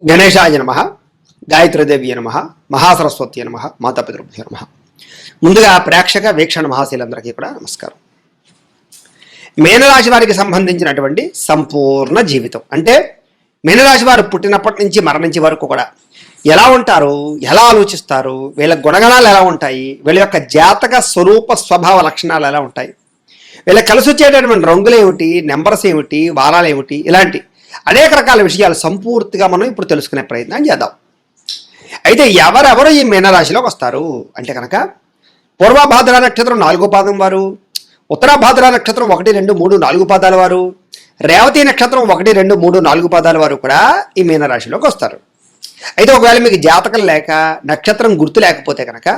గణేశాయ నమ, గాయత్రీదేవి నమ, మహాసరస్వతి నమ, మాతాపితృభ్యో నమ. ముందుగా ప్రేక్షక వీక్షణ మహాశీలందరికీ కూడా నమస్కారం. మీనరాశి వారికి సంబంధించినటువంటి సంపూర్ణ జీవితం అంటే మీనరాశి వారు పుట్టినప్పటి నుంచి మరణించే వరకు కూడా ఎలా ఉంటారు, ఎలా ఆలోచిస్తారు, వీళ్ళ గుణగణాలు ఎలా ఉంటాయి, వీళ్ళ యొక్క జాతక స్వరూప స్వభావ లక్షణాలు ఎలా ఉంటాయి, వీళ్ళకి కలిసి వచ్చేటటువంటి రంగులు ఏమిటి, నెంబర్స్ ఏమిటి, వారాలు ఏమిటి, ఇలాంటి అనేక రకాల విషయాలు సంపూర్తిగా మనం ఇప్పుడు తెలుసుకునే ప్రయత్నం చేద్దాం. అయితే ఎవరెవరు ఈ మీనరాశిలోకి వస్తారు అంటే కనుక పూర్వభాద్ర నక్షత్రం 4వ పాదం వారు, ఉత్తరాభాద్ర నక్షత్రం 1, 2, 3, 4 పాదాల వారు, రేవతి నక్షత్రం 1, 2, 3, 4 పాదాల వారు కూడా ఈ మీనరాశిలోకి వస్తారు. అయితే ఒకవేళ మీకు జాతకం లేక నక్షత్రం గుర్తు లేకపోతే కనుక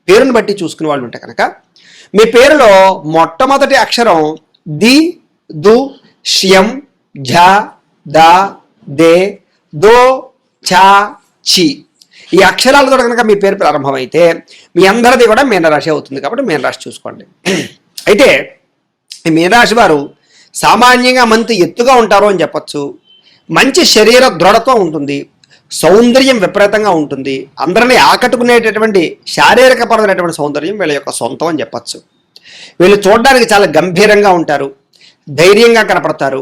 పేరును బట్టి చూసుకునే వాళ్ళు ఉంటే కనుక మీ పేరులో మొట్టమొదటి అక్షరం ది, దు, ష్యం, ఝ, ద, దే, దో, చ, చి ఈ అక్షరాలతో కనుక మీ పేరు ప్రారంభమైతే మీ అందరిది కూడా మీనరాశి అవుతుంది. కాబట్టి మీనరాశి చూసుకోండి. అయితే ఈ మీనరాశి వారు సామాన్యంగా మంచి ఎత్తుగా ఉంటారు అని చెప్పచ్చు. మంచి శరీర దృఢత్వం ఉంటుంది, సౌందర్యం విపరీతంగా ఉంటుంది, అందరినీ ఆకట్టుకునేటటువంటి శారీరకపరమైనటువంటి సౌందర్యం వీళ్ళ యొక్క సొంతం అని చెప్పచ్చు. వీళ్ళు చూడడానికి చాలా గంభీరంగా ఉంటారు, ధైర్యంగా కనపడతారు,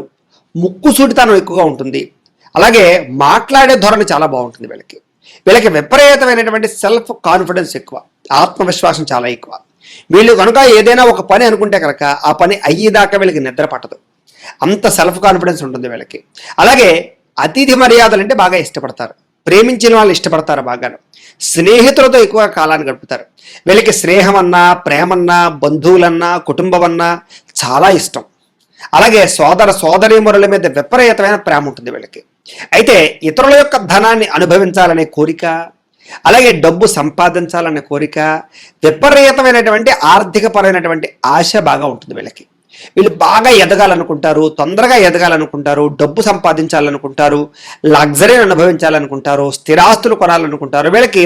ముక్కు సూటితనం ఎక్కువగా ఉంటుంది, అలాగే మాట్లాడే ధోరణి చాలా బాగుంటుంది. వీళ్ళకి విపరీతమైనటువంటి సెల్ఫ్ కాన్ఫిడెన్స్ ఎక్కువ, ఆత్మవిశ్వాసం చాలా ఎక్కువ. వీళ్ళు కనుక ఏదైనా ఒక పని అనుకుంటే కనుక ఆ పని అయ్యేదాకా వీళ్ళకి నిద్ర పట్టదు, అంత సెల్ఫ్ కాన్ఫిడెన్స్ ఉంటుంది వీళ్ళకి. అలాగే అతిథి మర్యాదలు అంటే బాగా ఇష్టపడతారు, ప్రేమించిన వాళ్ళు ఇష్టపడతారు బాగాను, స్నేహితులతో ఎక్కువ కాలాన్ని గడుపుతారు. వీళ్ళకి స్నేహం అన్నా, ప్రేమన్నా, బంధువులన్నా, కుటుంబం అన్నా చాలా ఇష్టం. అలాగే సోదర సోదరీమణుల మీద విపరీతమైన ప్రేమ ఉంటుంది వీళ్ళకి. అయితే ఇతరుల యొక్క ధనాన్ని అనుభవించాలనే కోరిక, అలాగే డబ్బు సంపాదించాలనే కోరిక, విపరీతమైనటువంటి ఆర్థికపరమైనటువంటి ఆశ బాగా ఉంటుంది వీళ్ళకి. వీళ్ళు బాగా ఎదగాలనుకుంటారు, తొందరగా ఎదగాలనుకుంటారు, డబ్బు సంపాదించాలనుకుంటారు, లగ్జరీని అనుభవించాలనుకుంటారు, స్థిరాస్తులు కొనాలనుకుంటారు. వీళ్ళకి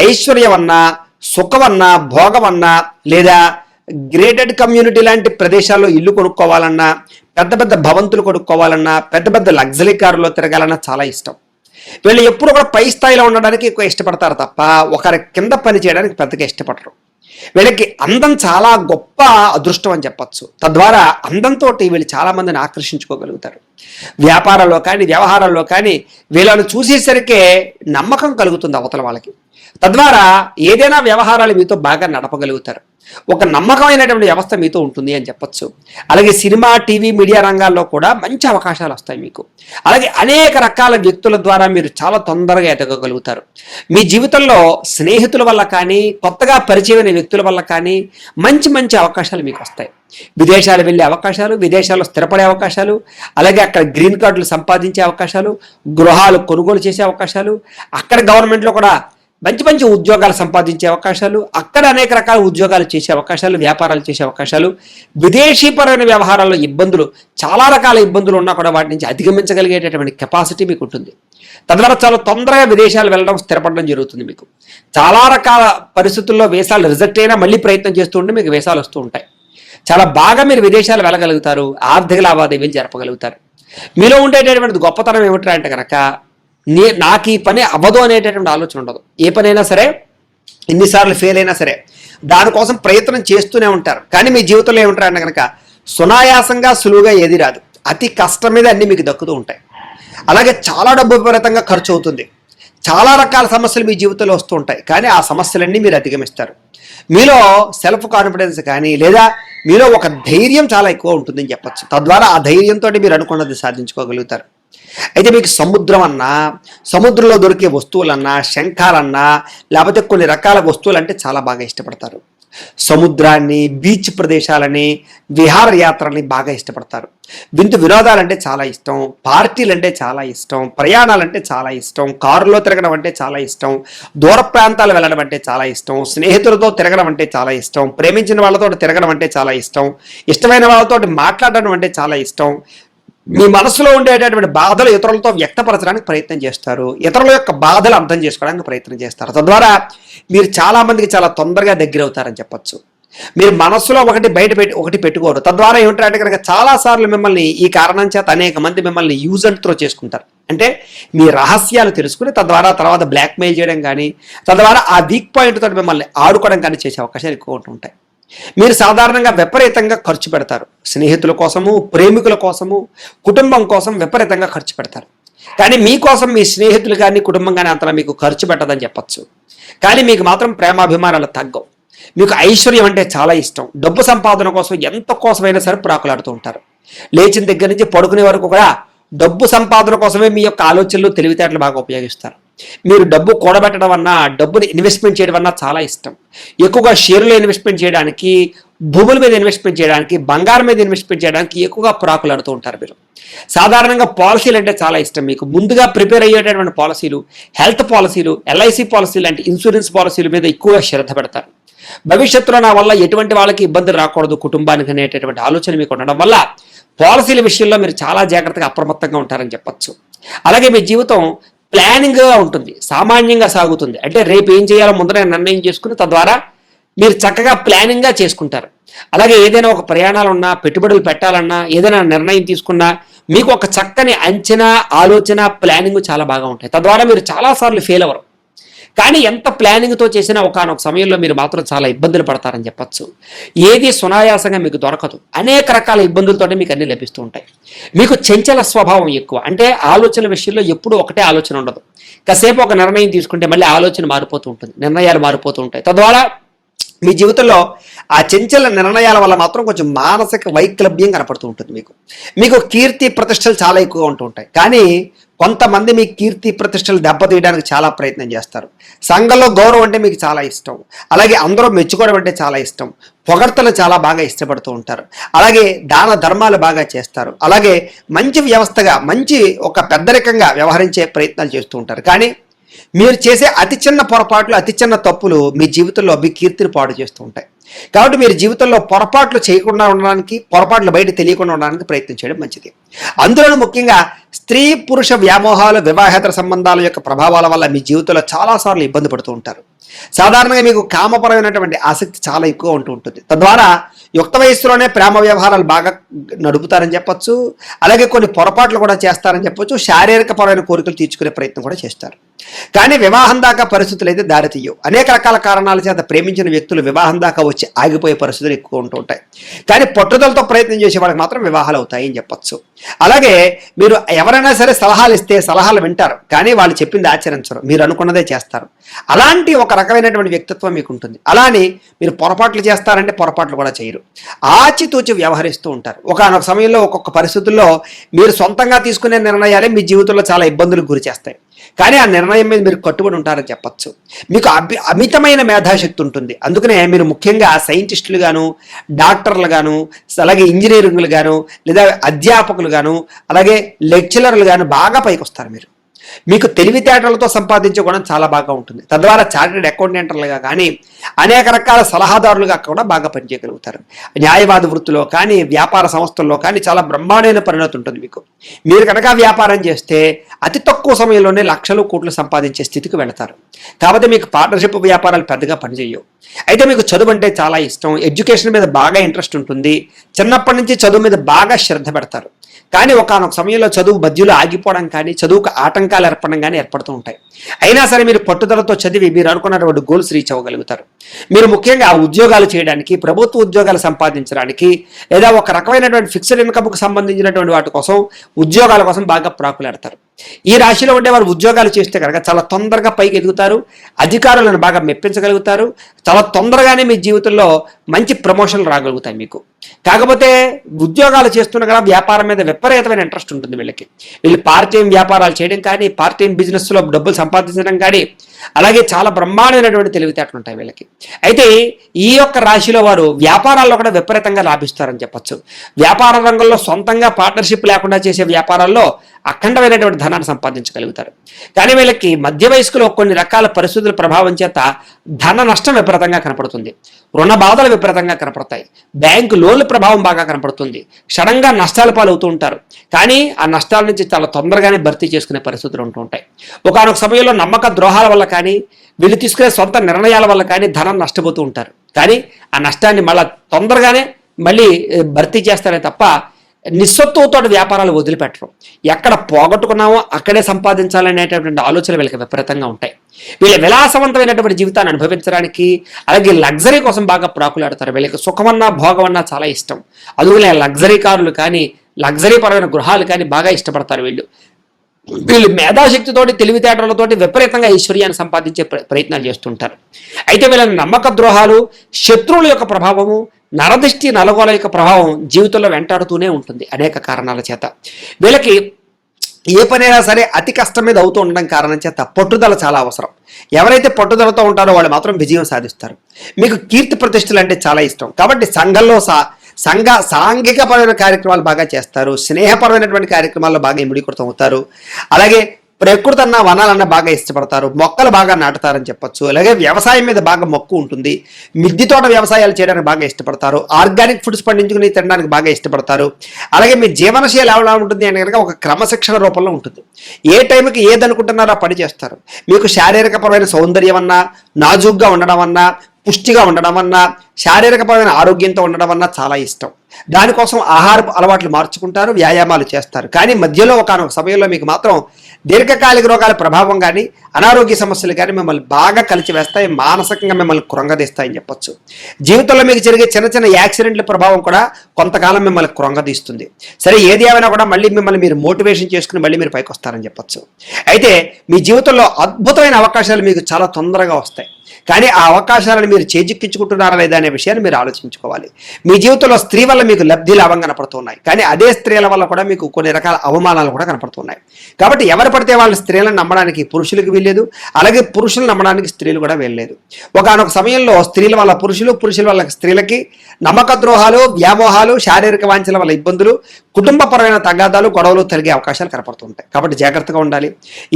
ఐశ్వర్యం అన్నా, సుఖమన్నా, భోగమన్నా, లేదా గ్రేటెడ్ కమ్యూనిటీ లాంటి ప్రదేశాల్లో ఇల్లు కొనుక్కోవాలన్నా, పెద్ద పెద్ద భవంతులు కొనుక్కోవాలన్నా, పెద్ద పెద్ద లగ్జరీ కారులో తిరగాలన్నా చాలా ఇష్టం. వీళ్ళు ఎప్పుడు కూడా పై స్థాయిలో ఉండడానికి ఎక్కువ ఇష్టపడతారు తప్ప ఒకరి కింద పని చేయడానికి పెద్దగా ఇష్టపడరు. వీళ్ళకి అందం చాలా గొప్ప అదృష్టం అని చెప్పచ్చు. తద్వారా అందంతో వీళ్ళు చాలా మందిని ఆకర్షించుకోగలుగుతారు. వ్యాపారాల్లో కానీ వ్యవహారాల్లో కానీ వీళ్ళను చూసేసరికే నమ్మకం కలుగుతుంది అవతల వాళ్ళకి. తద్వారా ఏదైనా వ్యవహారాలు మీతో బాగా నడపగలుగుతారు. ఒక నమ్మకమైనటువంటి వ్యవస్థ మీతో ఉంటుంది అని చెప్పచ్చు. అలాగే సినిమా, టీవీ, మీడియా రంగాల్లో కూడా మంచి అవకాశాలు వస్తాయి మీకు. అలాగే అనేక రకాల వ్యక్తుల ద్వారా మీరు చాలా తొందరగా ఎదగగలుగుతారు. మీ జీవితంలో స్నేహితుల వల్ల కానీ, కొత్తగా పరిచయమైన వ్యక్తుల వల్ల కానీ మంచి మంచి అవకాశాలు మీకు వస్తాయి. విదేశాలు వెళ్ళే అవకాశాలు, విదేశాల్లో స్థిరపడే అవకాశాలు, అలాగే అక్కడ గ్రీన్ కార్డులు సంపాదించే అవకాశాలు, గృహాలు కొనుగోలు చేసే అవకాశాలు, అక్కడ గవర్నమెంట్లో కూడా మంచి మంచి ఉద్యోగాలు సంపాదించే అవకాశాలు, అక్కడ అనేక రకాల ఉద్యోగాలు చేసే అవకాశాలు, వ్యాపారాలు చేసే అవకాశాలు, విదేశీపరమైన వ్యవహారాల్లో ఇబ్బందులు, చాలా రకాల ఇబ్బందులు ఉన్నా కూడా వాటి నుంచి అధిగమించగలిగేటటువంటి కెపాసిటీ మీకు ఉంటుంది. తద్వారా చాలా తొందరగా విదేశాలు వెళ్ళడం, స్థిరపడడం జరుగుతుంది. మీకు చాలా రకాల పరిస్థితుల్లో వీసాలు రిజెక్ట్ అయినా మళ్ళీ ప్రయత్నం చేస్తూ ఉంటే మీకు వీసాలు వస్తూ ఉంటాయి. చాలా బాగా మీరు విదేశాలు వెళ్ళగలుగుతారు, ఆర్థిక లావాదేవీలు జరపగలుగుతారు. మీలో ఉండేటటువంటి గొప్పతనం ఏమిటంటే అంటే కనుక నాకు ఈ పని అవ్వదు అనేటటువంటి ఆలోచన ఉండదు. ఏ పనైనా సరే, ఎన్నిసార్లు ఫెయిల్ అయినా సరే దానికోసం ప్రయత్నం చేస్తూనే ఉంటారు. కానీ మీ జీవితంలో ఏమిటారంటే కనుక సునాయాసంగా, సులువుగా ఏది రాదు. అతి కష్టం మీద అన్నీ మీకు దక్కుతూ ఉంటాయి. అలాగే చాలా డబ్బు విపరీతంగా ఖర్చు అవుతుంది. చాలా రకాల సమస్యలు మీ జీవితంలో వస్తూ ఉంటాయి. కానీ ఆ సమస్యలన్నీ మీరు అధిగమిస్తారు. మీలో సెల్ఫ్ కాన్ఫిడెన్స్ కానీ, లేదా మీలో ఒక ధైర్యం చాలా ఎక్కువ ఉంటుందని చెప్పచ్చు. తద్వారా ఆ ధైర్యంతో మీరు అనుకున్నది సాధించుకోగలుగుతారు. అయితే మీకు సముద్రం అన్నా, సముద్రంలో దొరికే వస్తువులన్నా, శంఖాలన్నా, లేకపోతే కొన్ని రకాల వస్తువులు అంటే చాలా బాగా ఇష్టపడతారు. సముద్రాన్ని, బీచ్ ప్రదేశాలని, విహారయాత్రల్ని బాగా ఇష్టపడతారు. వింత వినోదాలంటే చాలా ఇష్టం, పార్టీలు అంటే చాలా ఇష్టం, ప్రయాణాలంటే చాలా ఇష్టం, కారులో తిరగడం అంటే చాలా ఇష్టం, దూర ప్రాంతాలు వెళ్ళడం అంటే చాలా ఇష్టం, స్నేహితులతో తిరగడం అంటే చాలా ఇష్టం, ప్రేమించిన వాళ్ళతో తిరగడం అంటే చాలా ఇష్టం, ఇష్టమైన వాళ్ళతో మాట్లాడడం అంటే చాలా ఇష్టం. మీ మనసులో ఉండేటటువంటి బాధలు ఇతరులతో వ్యక్తపరచడానికి ప్రయత్నం చేస్తారు, ఇతరుల యొక్క బాధలు అర్థం చేసుకోవడానికి ప్రయత్నం చేస్తారు. తద్వారా మీరు చాలా మందికి చాలా తొందరగా దగ్గర అవుతారని చెప్పచ్చు. మీరు మనస్సులో ఒకటి బయట ఒకటి పెట్టుకోరు. తద్వారా ఏమిటంటే కనుక చాలాసార్లు మిమ్మల్ని ఈ కారణం చేత అనేక మంది మిమ్మల్ని యూజ్ అండ్ త్రో చేసుకుంటారు. అంటే మీ రహస్యాలు తెలుసుకుని తద్వారా తర్వాత బ్లాక్మెయిల్ చేయడం కానీ, తద్వారా ఆ వీక్ పాయింట్ తోటి మిమ్మల్ని ఆడుకోవడం కానీ చేసే అవకాశాలు ఎక్కువ ఉంటాయి. మీరు సాధారణంగా విపరీతంగా ఖర్చు పెడతారు. స్నేహితుల కోసము, ప్రేమికుల కోసము, కుటుంబం కోసం విపరీతంగా ఖర్చు పెడతారు. కానీ మీకోసం మీ స్నేహితులు కానీ కుటుంబం కానీ అంతలా మీకు ఖర్చు పెట్టదని చెప్పచ్చు. కానీ మీకు మాత్రం ప్రేమాభిమానాలు తగ్గవు. మీకు ఐశ్వర్యం అంటే చాలా ఇష్టం. డబ్బు సంపాదన కోసం ఎంత కోసమైనా సరే ప్రాకులాడుతూ ఉంటారు. లేచిన దగ్గర నుంచి పడుకునే వరకు కూడా డబ్బు సంపాదన కోసమే మీ యొక్క ఆలోచనలు, తెలివితేటలు బాగా ఉపయోగిస్తారు. మీరు డబ్బు కూడబెట్టడం అన్నా, డబ్బుని ఇన్వెస్ట్మెంట్ చేయడం అన్నా చాలా ఇష్టం. ఎక్కువగా షేర్లో ఇన్వెస్ట్మెంట్ చేయడానికి, భూముల మీద ఇన్వెస్ట్మెంట్ చేయడానికి, బంగారం మీద ఇన్వెస్ట్మెంట్ చేయడానికి ఎక్కువగా ప్రాకులాడుతూ ఉంటారు. మీరు సాధారణంగా పాలసీలు అంటే చాలా ఇష్టం. మీకు ముందుగా ప్రిపేర్ అయ్యేటటువంటి పాలసీలు, హెల్త్ పాలసీలు, ఎల్ఐసి పాలసీలు అంటే ఇన్సూరెన్స్ పాలసీల మీద ఎక్కువగా శ్రద్ధ పెడతారు. భవిష్యత్తులో నా వల్ల ఎటువంటి వాళ్ళకి ఇబ్బంది రాకూడదు కుటుంబానికి అనేటటువంటి ఆలోచన మీకు ఉండడం వల్ల పాలసీల విషయంలో మీరు చాలా జాగ్రత్తగా అప్రమత్తంగా ఉంటారని చెప్పచ్చు. అలాగే మీ జీవితం ప్లానింగ్గా ఉంటుంది, సామాన్యంగా సాగుతుంది. అంటే రేపు ఏం చేయాలో ముందరే నిర్ణయం చేసుకుని తద్వారా మీరు చక్కగా ప్లానింగ్గా చేసుకుంటారు. అలాగే ఏదైనా ఒక ప్రయాణాలు ఉన్నా, పెట్టుబడులు పెట్టాలన్నా, ఏదైనా నిర్ణయం తీసుకున్నా మీకు ఒక చక్కని అంచనా, ఆలోచన, ప్లానింగ్ చాలా బాగా ఉంటాయి. తద్వారా మీరు చాలాసార్లు ఫెయిల్ అవ్వరు. కానీ ఎంత ప్లానింగ్తో చేసినా ఒకనొక సమయంలో మీరు మాత్రం చాలా ఇబ్బందులు పడతారని చెప్పచ్చు. ఏది సునాయాసంగా మీకు దొరకదు. అనేక రకాల ఇబ్బందులతోనే మీకు అన్ని లభిస్తూ ఉంటాయి. మీకు చంచల స్వభావం ఎక్కువ. అంటే ఆలోచన విషయంలో ఎప్పుడూ ఒకటే ఆలోచన ఉండదు. కాసేపు ఒక నిర్ణయం తీసుకుంటే మళ్ళీ ఆలోచన మారిపోతూ ఉంటుంది, నిర్ణయాలు మారిపోతూ ఉంటాయి. తద్వారా మీ జీవితంలో ఆ చంచల నిర్ణయాల వల్ల మాత్రం కొంచెం మానసిక వైక్లభ్యం కనపడుతూ ఉంటుంది. మీకు కీర్తి ప్రతిష్టలు చాలా ఎక్కువగా ఉంటూ ఉంటాయి. కానీ కొంతమంది మీ కీర్తి ప్రతిష్టలు దెబ్బతీయడానికి చాలా ప్రయత్నం చేస్తారు. సంఘంలో గౌరవం అంటే మీకు చాలా ఇష్టం. అలాగే అందరూ మెచ్చుకోవడం అంటే చాలా ఇష్టం. పొగడ్తలు చాలా బాగా ఇష్టపడుతూ ఉంటారు. అలాగే దాన ధర్మాలు బాగా చేస్తారు. అలాగే మంచి వ్యవస్థగా, మంచి ఒక పెద్దరికంగా వ్యవహరించే ప్రయత్నాలు చేస్తూ ఉంటారు. కానీ మీరు చేసే అతి చిన్న పొరపాట్లు, అతి చిన్న తప్పులు మీ జీవితంలో మీ కీర్తిని పాడు చేస్తూ ఉంటాయి. కాబట్టి మీరు జీవితంలో పొరపాట్లు చేయకుండా ఉండడానికి, పొరపాట్లు బయట తెలియకుండా ఉండడానికి ప్రయత్నం చేయడం మంచిది. అందులోనూ ముఖ్యంగా స్త్రీ పురుష వ్యామోహాలు, వివాహేతర సంబంధాల యొక్క ప్రభావాల వల్ల మీ జీవితంలో చాలాసార్లు ఇబ్బంది పడుతూ ఉంటారు. సాధారణంగా మీకు కామపరమైనటువంటి ఆసక్తి చాలా ఎక్కువ ఉంటూ ఉంటుంది. తద్వారా యుక్త వయస్సులోనే ప్రేమ వ్యవహారాలు బాగా నడుపుతారని చెప్పొచ్చు. అలాగే కొన్ని పొరపాట్లు కూడా చేస్తారని చెప్పొచ్చు. శారీరక పరమైన కోరికలు తీర్చుకునే ప్రయత్నం కూడా చేస్తారు. కానీ వివాహం దాకా పరిస్థితులు అయితే దారితీయవు. అనేక రకాల కారణాల చేత ప్రేమించిన వ్యక్తులు వివాహం దాకా వచ్చి ఆగిపోయే పరిస్థితులు ఎక్కువ ఉంటూ ఉంటాయి. కానీ పట్టుదలతో ప్రయత్నం చేసే వాళ్ళకి మాత్రం వివాహాలు అవుతాయి అని చెప్పొచ్చు. అలాగే మీరు ఎవరైనా సరే సలహాలు ఇస్తే సలహాలు వింటారు, కానీ వాళ్ళు చెప్పింది ఆచరించరు, మీరు అనుకున్నదే చేస్తారు. అలాంటి ఒక రకమైనటువంటి వ్యక్తిత్వం మీకు ఉంటుంది. అలానే మీరు పొరపాట్లు చేస్తారంటే పొరపాట్లు కూడా చేయరు, ఆచితూచి వ్యవహరిస్తూ ఉంటారు. ఒకనొక సమయంలో ఒక్కొక్క పరిస్థితుల్లో మీరు సొంతంగా తీసుకునే నిర్ణయాలే మీ జీవితంలో చాలా ఇబ్బందులకు గురి చేస్తాయి. కానీ ఆ నిర్ణయం మీద మీరు కట్టుబడి ఉంటారని చెప్పచ్చు. మీకు అమితమైన మేధాశక్తి ఉంటుంది. అందుకనే మీరు ముఖ్యంగా సైంటిస్టులు గాను, డాక్టర్లు గాను, అలాగే ఇంజనీరింగ్లు గాను, లేదా అధ్యాపకులు గాను, అలాగే లెక్చరర్లు గాను బాగా పైకి వస్తారు. మీకు తెలివితేటలతో సంపాదించే గుణం చాలా బాగా ఉంటుంది. తద్వారా చార్టెడ్ అకౌంటెంట్లుగా కానీ, అనేక రకాల సలహాదారులుగా కూడా బాగా పనిచేయగలుగుతారు. న్యాయవాద వృత్తిలో కానీ, వ్యాపార సంస్థల్లో కానీ చాలా బ్రహ్మాండమైన పరిణతి ఉంటుంది. మీరు కనుక వ్యాపారం చేస్తే అతి తక్కువ సమయంలోనే లక్షలు కోట్లు సంపాదించే స్థితికి వెళతారు. కాబట్టి మీకు పార్ట్నర్షిప్ వ్యాపారాలు పెద్దగా పనిచేయవు. అయితే మీకు చదువు అంటే చాలా ఇష్టం, ఎడ్యుకేషన్ మీద బాగా ఇంట్రెస్ట్ ఉంటుంది. చిన్నప్పటి నుంచి చదువు మీద బాగా శ్రద్ధ పెడతారు. కానీ ఒకనొక సమయంలో చదువు మధ్యలో ఆగిపోవడం కానీ, చదువుకు ఆటంకాలు ఏర్పడడం కానీ ఏర్పడుతూ ఉంటాయి. అయినా సరే మీరు పట్టుదలతో చదివి మీరు అనుకున్నటువంటి గోల్స్ రీచ్ అవ్వగలుగుతారు. మీరు ముఖ్యంగా ఉద్యోగాలు చేయడానికి, ప్రభుత్వ ఉద్యోగాలు సంపాదించడానికి, లేదా ఒక రకమైనటువంటి ఫిక్స్డ్ ఇన్కమ్కు సంబంధించినటువంటి వాటి కోసం, ఉద్యోగాల కోసం బాగా ప్రాకులాడతారు. ఈ రాశిలో ఉండే వారు ఉద్యోగాలు చేస్తే కనుక చాలా తొందరగా పైకి ఎదుగుతారు, అధికారులను బాగా మెప్పించగలుగుతారు. చాలా తొందరగానే మీ జీవితంలో మంచి ప్రమోషన్లు రాగలుగుతాయి మీకు. కాకపోతే ఉద్యోగాలు చేస్తున్న కదా వ్యాపారం మీద విపరీతమైన ఇంట్రెస్ట్ ఉంటుంది వీళ్ళు పార్ట్ టైం వ్యాపారాలు చేయడం కానీ, పార్ట్ టైం బిజినెస్లో డబ్బులు సంపాదించడం కానీ, అలాగే చాలా బ్రహ్మాండమైనటువంటి తెలివితేటలు ఉంటాయి వీళ్ళకి. అయితే ఈ యొక్క రాశిలో వారు వ్యాపారాల్లో కూడా విపరీతంగా లాభిస్తారని చెప్పచ్చు. వ్యాపార రంగంలో సొంతంగా పార్ట్నర్షిప్ లేకుండా చేసే వ్యాపారాల్లో అఖండమైనటువంటి ధనాన్ని సంపాదించగలుగుతారు. కానీ వీళ్ళకి మధ్య వయస్కులో కొన్ని రకాల పరిస్థితుల ప్రభావం చేత ధన నష్టం విపరీతంగా కనపడుతుంది, రుణ బాధలు విపరీతంగా కనపడతాయి, బ్యాంకు లోన్ల ప్రభావం బాగా కనపడుతుంది, సడన్గా నష్టాల పాలవుతూ ఉంటారు. కానీ ఆ నష్టాల నుంచి చాలా తొందరగానే భర్తీ చేసుకునే పరిస్థితులు ఉంటూ ఉంటాయి. ఒకానొక సమయంలో నమ్మక ద్రోహాల వల్ల కానీ వీళ్ళు తీసుకునే సొంత నిర్ణయాల వల్ల కానీ ధనం నష్టపోతూ ఉంటారు. కానీ ఆ నష్టాన్ని తొందరగానే మళ్ళీ భర్తీ చేస్తారే తప్ప నిస్సత్తుతో వ్యాపారాలు వదిలిపెట్టరు. ఎక్కడ పోగొట్టుకున్నామో అక్కడే సంపాదించాలనేటటువంటి ఆలోచనలు వీళ్ళకి విపరీతంగా ఉంటాయి. వీళ్ళ విలాసవంతమైనటువంటి జీవితాన్ని అనుభవించడానికి, అలాగే లగ్జరీ కోసం బాగా ప్రాకులాడతారు. వీళ్ళకి సుఖమన్నా భోగమన్నా చాలా ఇష్టం. అందువల్ల లగ్జరీ కారులు కానీ లగ్జరీ పరమైన గృహాలు కానీ బాగా ఇష్టపడతారు. వీళ్ళు మేధాశక్తితోటి తెలివితేటలతోటి విపరీతంగా ఐశ్వర్యాన్ని సంపాదించే ప్రయత్నాలు చేస్తుంటారు. అయితే వీళ్ళని నమ్మక ద్రోహాలు, శత్రువుల యొక్క ప్రభావము, నరదృష్టి నలగోల యొక్క ప్రభావం జీవితంలో వెంటాడుతూనే ఉంటుంది అనేక కారణాల చేత. వీళ్ళకి ఏ పనైనా సరే అతి కష్టం మీద అవుతూ ఉండడం కారణం చేత పట్టుదల చాలా అవసరం. ఎవరైతే పట్టుదలతో ఉంటారో వాళ్ళు మాత్రం విజయం సాధిస్తారు. మీకు కీర్తి ప్రతిష్టలు అంటే చాలా ఇష్టం కాబట్టి సంఘంలో సాంఘికపరమైన కార్యక్రమాలు బాగా చేస్తారు, స్నేహపరమైనటువంటి కార్యక్రమాల్లో బాగా ఇమిడీకృతం అవుతారు. అలాగే ప్రకృతి అన్న వనాలన్న బాగా ఇష్టపడతారు, మొక్కలు బాగా నాటుతారని చెప్పొచ్చు. అలాగే వ్యవసాయం మీద బాగా మక్కువ ఉంటుంది, మిద్దె తోట వ్యవసాయాలు చేయడానికి బాగా ఇష్టపడతారు, ఆర్గానిక్ ఫుడ్స్ పండించుకుని తినడానికి బాగా ఇష్టపడతారు. అలాగే మీ జీవనశైలి ఎలా ఉంటుంది అని కనుక ఒక క్రమశిక్షణ రూపంలో ఉంటుంది. ఏ టైంకి ఏదనుకుంటున్నారో ఆ పని చేస్తారు. మీకు శారీరకపరమైన సౌందర్యం అన్నా, నాజూగ్గా ఉండడం అన్నా, పుష్టిగా ఉండడం అన్నా, శారీరకపరమైన ఆరోగ్యంతో ఉండడం అన్నా చాలా ఇష్టం. దానికోసం ఆహారపు అలవాట్లు మార్చుకుంటారు, వ్యాయామాలు చేస్తారు. కానీ మధ్యలో ఒకనొక సమయంలో మీకు మాత్రం దీర్ఘకాలిక రోగాల ప్రభావం కానీ అనారోగ్య సమస్యలు కానీ మిమ్మల్ని బాగా కలిచివేస్తాయి, మానసికంగా మిమ్మల్ని కృంగదీస్తాయని చెప్పొచ్చు. జీవితంలో మీకు జరిగే చిన్న చిన్న యాక్సిడెంట్ల ప్రభావం కూడా కొంతకాలం మిమ్మల్ని కృంగదీస్తుంది. సరే ఏది ఏమైనా కూడా మళ్ళీ మిమ్మల్ని మీరు మోటివేషన్ చేసుకుని మళ్ళీ మీరు పైకి వస్తారని చెప్పొచ్చు. అయితే మీ జీవితంలో అద్భుతమైన అవకాశాలు మీకు చాలా తొందరగా వస్తాయి. కానీ ఆ అవకాశాలను మీరు చేజిక్కించుకుంటున్నారా లేదా అనే విషయాన్ని మీరు ఆలోచించుకోవాలి. మీ జీవితంలో స్త్రీ వల్ల మీకు లబ్ధి లాభం కనపడుతున్నాయి, కానీ అదే స్త్రీల వల్ల కూడా మీకు కొన్ని రకాల అవమానాలు కూడా కనపడుతున్నాయి. కాబట్టి ఎవరు పడితే వాళ్ళ స్త్రీలను నమ్మడానికి పురుషులకు వీల్లేదు, అలాగే పురుషులు నమ్మడానికి స్త్రీలు కూడా వీల్లేదు. ఒకనొక సమయంలో స్త్రీల వల్ల పురుషులు, పురుషుల వల్ల స్త్రీలకి నమ్మక ద్రోహాలు, వ్యామోహాలు, శారీరక వాంఛల వల్ల ఇబ్బందులు, కుటుంబపరమైన తగాదాలు, గొడవలు కలిగే అవకాశాలు కనపడుతుంటాయి. కాబట్టి జాగ్రత్తగా ఉండాలి.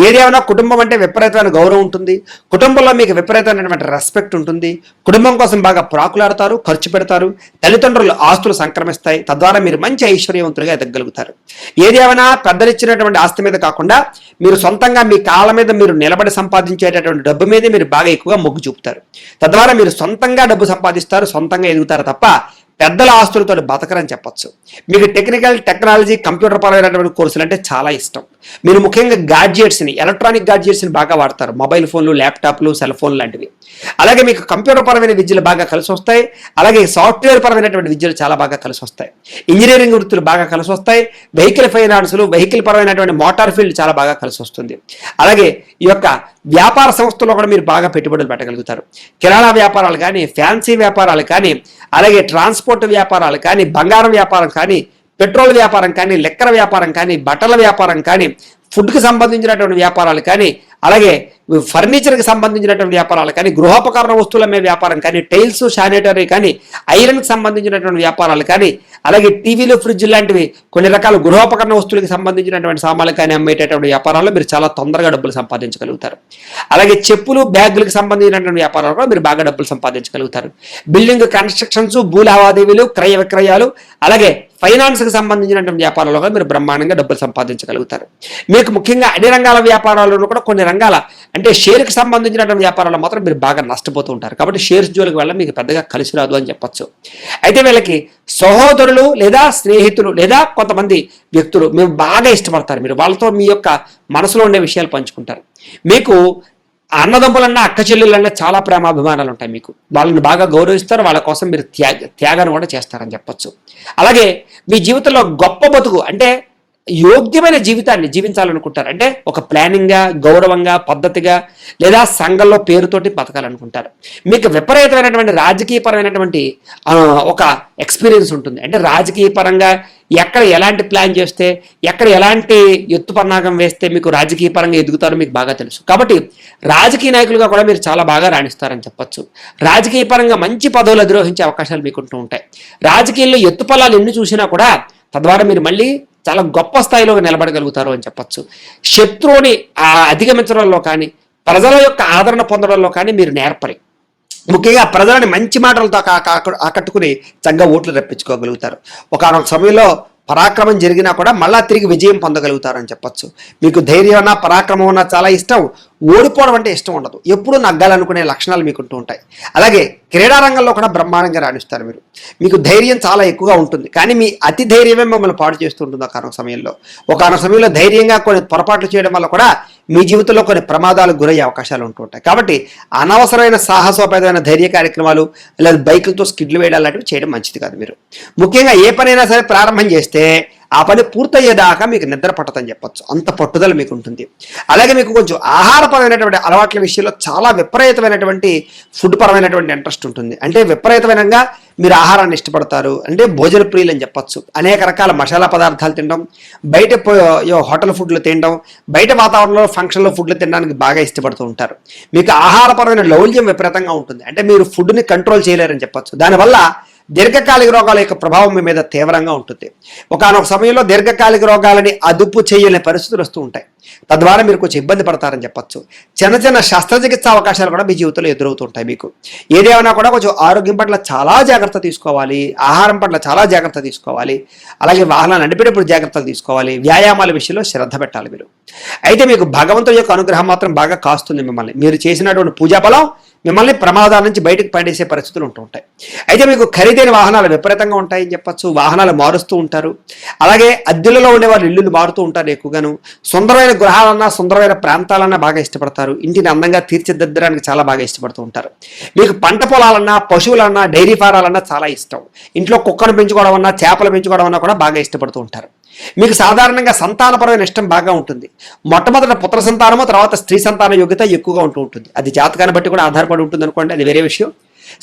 ఏదేమైనా కుటుంబం అంటే విపరీతమైన గౌరవం ఉంటుంది, కుటుంబంలో మీకు విపరీతమైనటువంటి రెస్పెక్ట్ ఉంటుంది, కుటుంబం కోసం బాగా ప్రాకులాడతారు, ఖర్చు పెడతారు, తల్లిదండ్రుల ఆస్తులు సంక్రమిస్తాయి, తద్వారా మీరు మంచి ఐశ్వర్యవంతులుగా ఎదగలుగుతారు. ఏదేమైనా పెద్దలిచ్చినటువంటి ఆస్తి మీద కాకుండా మీరు సొంతంగా మీ కాళ్ళ మీద మీరు నిలబడి సంపాదించేటటువంటి డబ్బు మీదే మీరు బాగా ఎక్కువగా మొగ్గు చూపుతారు. తద్వారా మీరు సొంతంగా డబ్బు సంపాదిస్తారు, సొంతంగా ఎదుగుతారు తప్ప పెద్దల ఆస్తులతో బతకరని చెప్పొచ్చు. మీకు టెక్నాలజీ, కంప్యూటర్ పరమైనటువంటి కోర్సులు అంటే చాలా ఇష్టం. మీరు ముఖ్యంగా గాడ్జెట్స్ని, ఎలక్ట్రానిక్ గాడ్జెట్స్ని బాగా వాడతారు, మొబైల్ ఫోన్లు, ల్యాప్టాప్లు, సెల్ ఫోన్ లాంటివి. అలాగే మీకు కంప్యూటర్ పరమైన విద్యలు బాగా కలిసి వస్తాయి, అలాగే సాఫ్ట్వేర్ పరమైనటువంటి విద్యలు చాలా బాగా కలిసి వస్తాయి, ఇంజనీరింగ్ వృత్తులు బాగా కలిసి వస్తాయి, వెహికల్ ఫైనాన్సులు, వెహికల్ పరమైనటువంటి మోటార్ ఫీల్డ్ చాలా బాగా కలిసి వస్తుంది. అలాగే ఈ యొక్క వ్యాపార సంస్థల్లో కూడా మీరు బాగా పెట్టుబడులు పెట్టగలుగుతారు. కిరాణా వ్యాపారాలు కానీ, ఫ్యాన్సీ వ్యాపారాలు కానీ, అలాగే ట్రాన్స్పోర్ట్ వ్యాపారాలు కానీ, బంగారం వ్యాపారం కానీ, పెట్రోల్ వ్యాపారం కానీ, లెక్కర వ్యాపారం కానీ, బట్టల వ్యాపారం కానీ, ఫుడ్కి సంబంధించినటువంటి వ్యాపారాలు కానీ, అలాగే ఫర్నిచర్కి సంబంధించినటువంటి వ్యాపారాలు కానీ, గృహోపకరణ వస్తువుల మీద వ్యాపారం కానీ, టైల్స్, శానిటరీ కానీ, ఐరన్కి సంబంధించినటువంటి వ్యాపారాలు కానీ, అలాగే టీవీలు, ఫ్రిడ్జ్ లాంటివి కొన్ని రకాల గృహోపకరణ వస్తువులకి సంబంధించినటువంటి సామాన్లు కానీ అమ్మేటటువంటి వ్యాపారాల్లో మీరు చాలా తొందరగా డబ్బులు సంపాదించగలుగుతారు. అలాగే చెప్పులు, బ్యాగులకు సంబంధించినటువంటి వ్యాపారాలు కూడా మీరు బాగా డబ్బులు సంపాదించగలుగుతారు. బిల్డింగ్ కన్స్ట్రక్షన్స్, భూ లావాదేవీలు, క్రయ విక్రయాలు, అలాగే ఫైనాన్స్కి సంబంధించినటువంటి వ్యాపారాల్లో కూడా మీరు బ్రహ్మాండంగా డబ్బులు సంపాదించగలుగుతారు. మీకు ముఖ్యంగా అన్ని రంగాల వ్యాపారాలను కూడా కొన్ని రంగాల అంటే షేర్కి సంబంధించినటువంటి వ్యాపారాల్లో మాత్రం మీరు బాగా నష్టపోతూ ఉంటారు. కాబట్టి షేర్స్ జోలికి వెళ్ళడం మీకు పెద్దగా కలిసి రాదు అని చెప్పొచ్చు. అయితే వీళ్ళకి సహోదరులు లేదా స్నేహితులు లేదా కొంతమంది వ్యక్తులు మేము బాగా ఇష్టపడతారు. మీరు వాళ్ళతో మీ యొక్క మనసులో ఉండే విషయాలు పంచుకుంటారు. మీకు అన్నదమ్ములన్నా, అక్క చెల్లెళ్ళన్నా చాలా ప్రేమాభిమానాలు ఉంటాయి. మీకు వాళ్ళని బాగా గౌరవిస్తారు, వాళ్ళ కోసం మీరు త్యాగాన్ని కూడా చేస్తారని చెప్పొచ్చు. అలాగే మీ జీవితంలో గొప్ప బతుకు అంటే యోగ్యమైన జీవితాన్ని జీవించాలనుకుంటారు. అంటే ఒక ప్లానింగ్గా, గౌరవంగా, పద్ధతిగా లేదా సంఘంలో పేరుతోటి బతకాలనుకుంటారు. మీకు విపరీతమైనటువంటి రాజకీయపరమైనటువంటి ఒక ఎక్స్పీరియన్స్ ఉంటుంది. అంటే రాజకీయ పరంగా ఎక్కడ ఎలాంటి ప్లాన్ చేస్తే, ఎక్కడ ఎలాంటి ఎత్తుపన్నాగం వేస్తే మీకు రాజకీయ పరంగా ఎదుగుతారో మీకు బాగా తెలుసు. కాబట్టి రాజకీయ నాయకులుగా కూడా మీరు చాలా బాగా రాణిస్తారని చెప్పొచ్చు. రాజకీయ పరంగా మంచి పదవులు అధిరోహించే అవకాశాలు మీకు ఉంటూ ఉంటాయి. రాజకీయాల్లో ఎత్తుపల్లాలు ఎన్ని చూసినా కూడా తద్వారా మీరు మళ్ళీ చాలా గొప్ప స్థాయిలో నిలబడగలుగుతారు అని చెప్పచ్చు. శత్రువుని అధిగమించడంలో కానీ ప్రజల యొక్క ఆదరణ పొందడంలో కానీ మీరు నేర్పరి. ముఖ్యంగా ప్రజలని మంచి మాటలతో ఆకట్టుకుని చక్కగా ఓట్లు రప్పించుకోగలుగుతారు. ఒకనొక సమయంలో పరాక్రమం జరిగినా కూడా మళ్ళా తిరిగి విజయం పొందగలుగుతారని చెప్పచ్చు. మీకు ధైర్యం అన్నా పరాక్రమం అన్నా చాలా ఇష్టం, ఓడిపోవడం అంటే ఇష్టం ఉండదు. ఎప్పుడూ నగ్గాలనుకునే లక్షణాలు మీకు ఉంటూ ఉంటాయి. అలాగే క్రీడారంగంలో కూడా బ్రహ్మాండంగా రాణిస్తారు మీరు. మీకు ధైర్యం చాలా ఎక్కువగా ఉంటుంది, కానీ మీ అతి ధైర్యమే మిమ్మల్ని పాడు చేస్తూ ఉంటుంది ఒకనొక సమయంలో ధైర్యంగా కొన్ని పొరపాట్లు చేయడం వల్ల కూడా మీ జీవితంలో కొన్ని ప్రమాదాలకు గురయ్యే అవకాశాలు ఉంటూ ఉంటాయి. కాబట్టి అనవసరమైన సాహసోపేతమైన ధైర్య కార్యక్రమాలు లేదా బైకులతో స్కిడ్లు వేయడం లాంటివి చేయడం మంచిది కాదు. మీరు ముఖ్యంగా ఏ పనైనా సరే ప్రారంభం చేస్తే ఆ పని పూర్తయ్యేదాకా మీకు నిద్ర పట్టదని చెప్పచ్చు, అంత పట్టుదల మీకు ఉంటుంది. అలాగే మీకు కొంచెం ఆహారపరమైనటువంటి అలవాట్ల విషయంలో చాలా విపరీతమైనటువంటి ఫుడ్ పరమైనటువంటి ఇంట్రెస్ట్ ఉంటుంది. అంటే విపరీతమైనగా మీరు ఆహారాన్ని ఇష్టపడతారు, అంటే భోజన ప్రియులు అని చెప్పచ్చు. అనేక రకాల మసాలా పదార్థాలు తినడం, బయట హోటల్ ఫుడ్లు తినడం, బయట వాతావరణంలో ఫంక్షన్లో ఫుడ్లు తినడానికి బాగా ఇష్టపడుతూ ఉంటారు. మీకు ఆహారపరమైన లౌల్యం విపరీతంగా ఉంటుంది, అంటే మీరు ఫుడ్ని కంట్రోల్ చేయలేరని చెప్పచ్చు. దానివల్ల దీర్ఘకాలిక రోగాల యొక్క ప్రభావం మీ మీద తీవ్రంగా ఉంటుంది. ఒకనొక సమయంలో దీర్ఘకాలిక రోగాలని అదుపు చేయలేని పరిస్థితులు వస్తూ ఉంటాయి. తద్వారా మీరు కొంచెం ఇబ్బంది పడతారని చెప్పచ్చు. చిన్న చిన్న శస్త్రచికిత్స అవకాశాలు కూడా మీ జీవితంలో ఎదురవుతుంటాయి. మీకు ఏదేమైనా కూడా కొంచెం ఆరోగ్యం పట్ల చాలా జాగ్రత్త తీసుకోవాలి, ఆహారం పట్ల చాలా జాగ్రత్త తీసుకోవాలి, అలాగే వాహనాలు నడిపేటప్పుడు జాగ్రత్తలు తీసుకోవాలి, వ్యాయామాల విషయంలో శ్రద్ధ పెట్టాలి మీరు. అయితే మీకు భగవంతుడి యొక్క అనుగ్రహం మాత్రం బాగా కాస్తుంది. మిమ్మల్ని మీరు చేసినటువంటి పూజాఫలం మిమ్మల్ని ప్రమాదాల నుంచి బయటకు పడేసే పరిస్థితులు ఉంటూ ఉంటాయి. అయితే మీకు ఖరీదైన వాహనాలు విపరీతంగా ఉంటాయని చెప్పచ్చు. వాహనాలు మారుస్తూ ఉంటారు. అలాగే అద్దెలలో ఉండే వాళ్ళు ఇల్లులు మారుతూ ఉంటారు ఎక్కువగాను. సుందరమైన గృహాలన్నా సుందరమైన ప్రాంతాలన్నా బాగా ఇష్టపడతారు. ఇంటిని అందంగా తీర్చిదిద్దడానికి చాలా బాగా ఇష్టపడుతూ ఉంటారు. మీకు పంట పొలాలన్నా పశువులన్నా డైరీ ఫారాలన్నా చాలా ఇష్టం. ఇంట్లో కుక్కను పెంచుకోవడం అన్నా చేపలు పెంచుకోవడం అన్నా కూడా బాగా ఇష్టపడుతూ ఉంటారు. మీకు సాధారణంగా సంతానపరమైన ఇష్టం బాగా ఉంటుంది. మొట్టమొదట పుత్ర సంతానము, తర్వాత స్త్రీ సంతాన యోగ్యత ఎక్కువగా ఉంటూ ఉంటుంది. అది జాతకాన్ని బట్టి కూడా ఆధారపడి ఉంటుంది అనుకోండి, అది వేరే విషయం.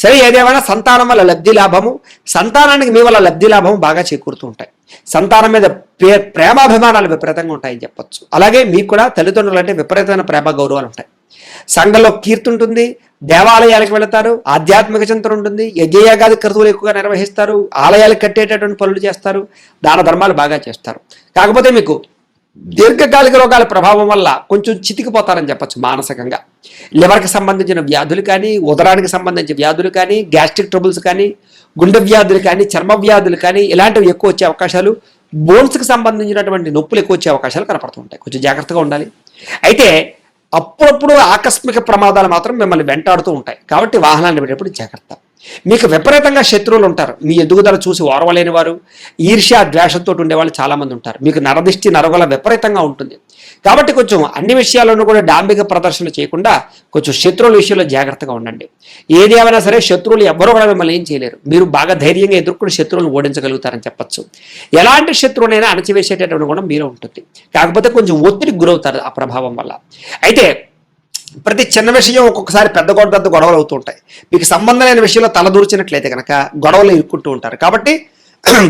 సరే, ఏదేమైనా సంతానం వల్ల లబ్ధి లాభము, సంతానానికి మీ వల్ల లబ్ధి లాభము బాగా చేకూరుతూ ఉంటాయి. సంతానం మీద ప్రేమాభిమానాలు విపరీతంగా ఉంటాయని చెప్పచ్చు. అలాగే మీకు కూడా తల్లిదండ్రులు అంటే విపరీతమైన ప్రేమ గౌరవాలు ఉంటాయి. సంఘంలో కీర్తి ఉంటుంది, దేవాలయాలకు వెళతారు, ఆధ్యాత్మిక చింతన ఉంటుంది, యజ్ఞయాగాది క్రతువులు ఎక్కువగా నిర్వహిస్తారు, ఆలయాలు కట్టేటటువంటి పనులు చేస్తారు, దాన ధర్మాలు బాగా చేస్తారు. కాకపోతే మీకు దీర్ఘకాలిక రోగాల ప్రభావం వల్ల కొంచెం చితికిపోతారని చెప్పచ్చు. మానసికంగా లివర్కి సంబంధించిన వ్యాధులు కానీ, ఉదరానికి సంబంధించిన వ్యాధులు కానీ, గ్యాస్ట్రిక్ ట్రబుల్స్ కానీ, గుండె వ్యాధులు కానీ, చర్మ వ్యాధులు కానీ ఇలాంటివి ఎక్కువ వచ్చే అవకాశాలు, బోన్స్కి సంబంధించినటువంటి నొప్పులు ఎక్కువ వచ్చే అవకాశాలు కనపడుతుంటాయి. కొంచెం జాగ్రత్తగా ఉండాలి. అయితే అప్పుడప్పుడు ఆకస్మిక ప్రమాదాలు మాత్రం మిమ్మల్ని వెంటాడుతూ ఉంటాయి. కాబట్టి వాహనాన్ని పెట్టేటప్పుడు జాగ్రత్త. మీకు విపరీతంగా శత్రువులు ఉంటారు. మీ ఎదుగుదల చూసి ఓర్వలేని వారు, ఈర్ష్య ద్వేషంతో ఉండేవాళ్ళు చాలామంది ఉంటారు. మీకు నరదిష్టి నరగల విపరీతంగా ఉంటుంది. కాబట్టి కొంచెం అన్ని విషయాల్లోనూ కూడా డాంబిక ప్రదర్శన చేయకుండా కొంచెం శత్రువుల విషయంలో జాగ్రత్తగా ఉండండి. ఏది ఏమైనా సరే శత్రువులు ఎవ్వరూ కూడా మిమ్మల్ని ఏం చేయలేరు. మీరు బాగా ధైర్యంగా ఎదుర్కొని శత్రువులను ఓడించగలుగుతారని చెప్పచ్చు. ఎలాంటి శత్రువునైనా అణచివేసేటటువంటి కూడా మీరే ఉంటుంది. కాకపోతే కొంచెం ఒత్తిడికి గురవుతారు ఆ ప్రభావం వల్ల. అయితే ప్రతి చిన్న విషయం ఒక్కొక్కసారి పెద్ద గొడవలు అవుతూ ఉంటాయి. మీకు సంబంధం లేని విషయంలో తలదూర్చినట్లయితే కనుక గొడవలు ఇరుక్కుంటూ ఉంటారు. కాబట్టి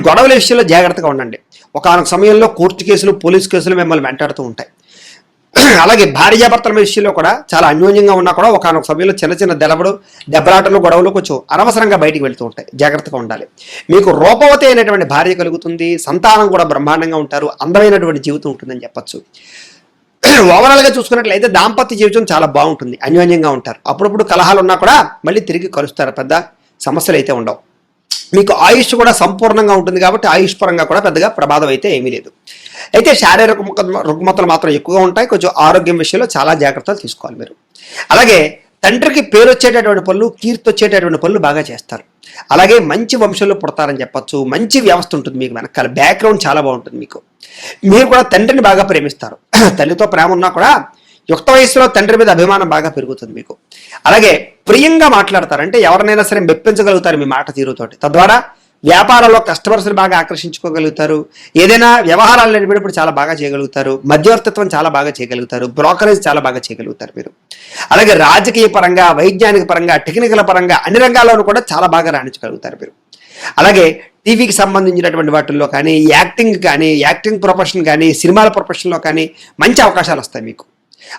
గొడవల విషయంలో జాగ్రత్తగా ఉండండి. ఒకనొక సమయంలో కోర్టు కేసులు, పోలీసు కేసులు మిమ్మల్ని వెంటాడుతూ ఉంటాయి. అలాగే భార్యాభర్తల విషయంలో కూడా చాలా అన్యోన్యంగా ఉన్నా కూడా ఒకనొక సమయంలో చిన్న చిన్న దెబ్బలాటలు గొడవలు కొంచెం అనవసరంగా బయటికి వెళ్తూ ఉంటాయి. జాగ్రత్తగా ఉండాలి. మీకు రూపవతి అయినటువంటి భార్య కలుగుతుంది, సంతానం కూడా బ్రహ్మాండంగా ఉంటారు, అందమైనటువంటి జీవితం ఉంటుందని చెప్పచ్చు. ఓవరాల్గా చూసుకున్నట్లయితే దాంపత్య జీవితం చాలా బాగుంటుంది, అన్యోన్యంగా ఉంటారు. అప్పుడప్పుడు కలహాలు ఉన్నా కూడా మళ్ళీ తిరిగి కలుస్తారు, పెద్ద సమస్యలు అయితే ఉండవు. మీకు ఆయుష్ కూడా సంపూర్ణంగా ఉంటుంది కాబట్టి ఆయుష్ పరంగా కూడా పెద్దగా ప్రమాదం అయితే ఏమీ లేదు. అయితే శారీరక రుగ్మతలు మాత్రం ఎక్కువగా ఉంటాయి. కొంచెం ఆరోగ్యం విషయంలో చాలా జాగ్రత్తలు తీసుకోవాలి మీరు. అలాగే తండ్రికి పేరు వచ్చేటటువంటి పనులు, కీర్తి వచ్చేటటువంటి పనులు బాగా చేస్తారు. అలాగే మంచి వంశంలో పుడతారని చెప్పచ్చు. మంచి వ్యవస్థ ఉంటుంది మీకు, వెనకాల బ్యాక్గ్రౌండ్ చాలా బాగుంటుంది మీకు. మీరు కూడా తండ్రిని బాగా ప్రేమిస్తారు. తల్లితో ప్రేమ ఉన్నా కూడా యుక్త వయసులో తండ్రి మీద అభిమానం బాగా పెరుగుతుంది మీకు. అలాగే ప్రియంగా మాట్లాడతారు, అంటే ఎవరినైనా సరే మెప్పించగలుగుతారు మీ మాట తీరుతోటి. తద్వారా వ్యాపారంలో కస్టమర్స్ని బాగా ఆకర్షించుకోగలుగుతారు. ఏదైనా వ్యవహారాలు నడిపేటప్పుడు చాలా బాగా చేయగలుగుతారు. మధ్యవర్తిత్వం చాలా బాగా చేయగలుగుతారు. బ్రోకరేజ్ చాలా బాగా చేయగలుగుతారు మీరు. అలాగే రాజకీయ పరంగా, వైజ్ఞానిక పరంగా, టెక్నికల్ పరంగా అన్ని రంగాల్లోనూ కూడా చాలా బాగా రాణించగలుగుతారు మీరు. అలాగే టీవీకి సంబంధించినటువంటి వాటిల్లో కానీ, యాక్టింగ్ ప్రొఫెషన్ కానీ, సినిమాల ప్రొఫెషన్లో కానీ మంచి అవకాశాలు వస్తాయి మీకు.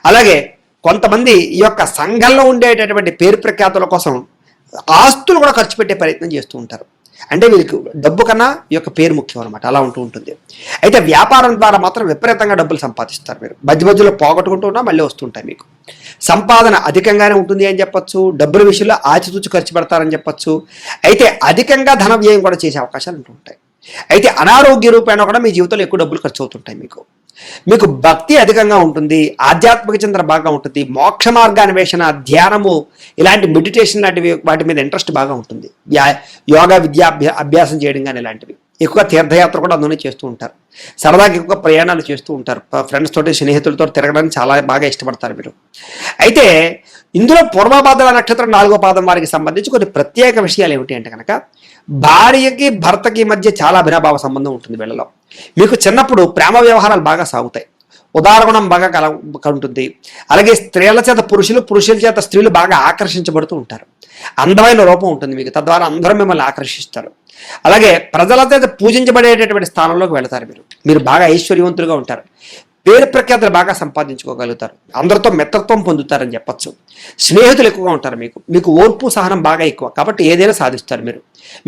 అలాగే కొంతమంది ఈ యొక్క సంఘంలో ఉండేటటువంటి పేరు ప్రఖ్యాతుల కోసం ఆస్తులు కూడా ఖర్చు పెట్టే ప్రయత్నం చేస్తూ ఉంటారు. అంటే వీరికి డబ్బు కన్నా ఈ యొక్క పేరు ముఖ్యం అనమాట, అలా ఉంటూ ఉంటుంది. అయితే వ్యాపారం ద్వారా మాత్రం విపరీతంగా డబ్బులు సంపాదిస్తారు మీరు, మధ్య మధ్యలో పోగొట్టుకుంటూ ఉన్నా మళ్ళీ వస్తుంటాయి మీకు. సంపాదన అధికంగానే ఉంటుంది అని చెప్పొచ్చు, డబ్బుల విషయంలో ఆచితూచి ఖర్చు పెడతారని చెప్పొచ్చు. అయితే అధికంగా ధన వ్యయం కూడా చేసే అవకాశాలు ఉంటూ ఉంటాయి. అయితే అనారోగ్య రూపేణ కూడా మీ జీవితంలో ఎక్కువ డబ్బులు ఖర్చు అవుతుంటాయి మీకు భక్తి అధికంగా ఉంటుంది, ఆధ్యాత్మిక చింతన బాగా ఉంటుంది, మోక్ష మార్గాన్వేషణ, ధ్యానము, ఇలాంటి మెడిటేషన్ లాంటివి వాటి మీద ఇంట్రెస్ట్ బాగా ఉంటుంది. యోగా అభ్యాసం చేయడం కానీ ఇలాంటివి. ఎక్కువ తీర్థయాత్ర కూడా అందులోనే చేస్తూ ఉంటారు. సరదాగా ఎక్కువ ప్రయాణాలు చేస్తూ ఉంటారు, ఫ్రెండ్స్ తోటి స్నేహితులతో తిరగడానికి చాలా బాగా ఇష్టపడతారు మీరు. అయితే ఇందులో పూర్వభాద్ర నక్షత్రం 4వ పాదం వారికి సంబంధించి కొన్ని ప్రత్యేక విషయాలు ఏమిటి అంటే కనుక, భార్యకి భర్తకి మధ్య చాలా అభినభావ సంబంధం ఉంటుంది వీళ్ళలో. మీకు చిన్నప్పుడు ప్రేమ వ్యవహారాలు బాగా సాగుతాయి, ఉదారగుణం బాగా ఉంటుంది. అలాగే స్త్రీల చేత పురుషులు, పురుషుల చేత స్త్రీలు బాగా ఆకర్షించబడుతూ ఉంటారు. అందమైన రూపం ఉంటుంది మీకు, తద్వారా అందరూ మిమ్మల్ని ఆకర్షిస్తారు. అలాగే ప్రజల చేత పూజించబడేటటువంటి స్థానంలోకి వెళతారు మీరు బాగా ఐశ్వర్యవంతులుగా ఉంటారు, పేరు ప్రఖ్యాతులు బాగా సంపాదించుకోగలుగుతారు, అందరితో మిత్రత్వం పొందుతారని చెప్పచ్చు. స్నేహితులు ఎక్కువగా ఉంటారు మీకు ఓర్పు సహనం బాగా ఎక్కువ, కాబట్టి ఏదైనా సాధిస్తారు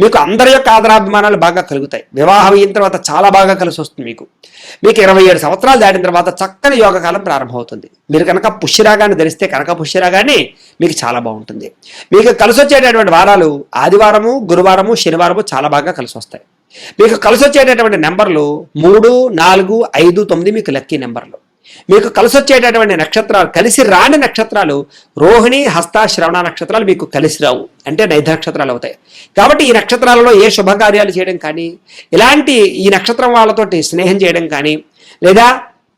మీకు అందరి యొక్క ఆదరాభిమానాలు బాగా కలుగుతాయి. వివాహం అయిన తర్వాత చాలా బాగా కలిసి వస్తుంది మీకు 27 సంవత్సరాలు దాటిన తర్వాత చక్కని యోగకాలం ప్రారంభమవుతుంది. మీరు కనుక పుష్యరాగాన్ని ధరిస్తే కనుక పుష్యరాగాన్ని మీకు చాలా బాగుంటుంది. మీకు కలిసి వచ్చేటటువంటి వారాలు ఆదివారము, గురువారము, శనివారము చాలా బాగా కలిసి వస్తాయి. మీకు కలిసి వచ్చేటటువంటి నెంబర్లు 3, 4, 5, 9 మీకు లక్కీ నెంబర్లు. మీకు కలిసి వచ్చేటటువంటి నక్షత్రాలు, కలిసి రాని నక్షత్రాలు రోహిణి, హస్త, శ్రవణ నక్షత్రాలు మీకు కలిసి రావు, అంటే నైధ నక్షత్రాలు అవుతాయి. కాబట్టి ఈ నక్షత్రాలలో ఏ శుభకార్యాలు చేయడం కానీ, ఇలాంటి ఈ నక్షత్రం వాళ్ళతోటి స్నేహం చేయడం కానీ, లేదా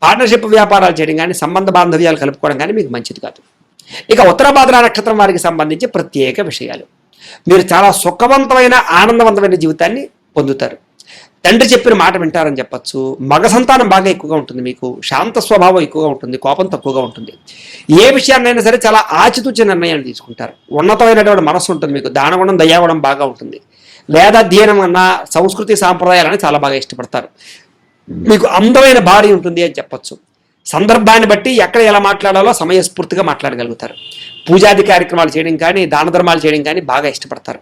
పార్ట్నర్షిప్ వ్యాపారాలు చేయడం కానీ, సంబంధ బాంధవ్యాలు కలుపుకోవడం కానీ మీకు మంచిది కాదు. ఇక ఉత్తరాభాద్ర నక్షత్రం వారికి సంబంధించి ప్రత్యేక విషయాలు. మీరు చాలా సుఖవంతమైన, ఆనందవంతమైన జీవితాన్ని పొందుతారు. తండ్రి చెప్పిన మాట వింటారని చెప్పచ్చు. మగ సంతానం బాగా ఎక్కువగా ఉంటుంది, మీకు శాంత స్వభావం ఎక్కువగా ఉంటుంది, కోపం తక్కువగా ఉంటుంది. ఏ విషయాన్నైనా సరే చాలా ఆచితూచి నిర్ణయాలు తీసుకుంటారు. ఉన్నతమైనటువంటి మనస్సు ఉంటుంది మీకు, దానగుణం, దయాగుణం బాగా ఉంటుంది. వేదాధ్యయనం అన్న, సంస్కృతి సాంప్రదాయాలని చాలా బాగా ఇష్టపడతారు. మీకు అందమైన భార్య ఉంటుంది అని చెప్పచ్చు. సందర్భాన్ని బట్టి ఎక్కడ ఎలా మాట్లాడాలో సమయస్ఫూర్తిగా మాట్లాడగలుగుతారు. పూజాది కార్యక్రమాలు చేయడం కానీ, దాన ధర్మాలు చేయడం కానీ బాగా ఇష్టపడతారు.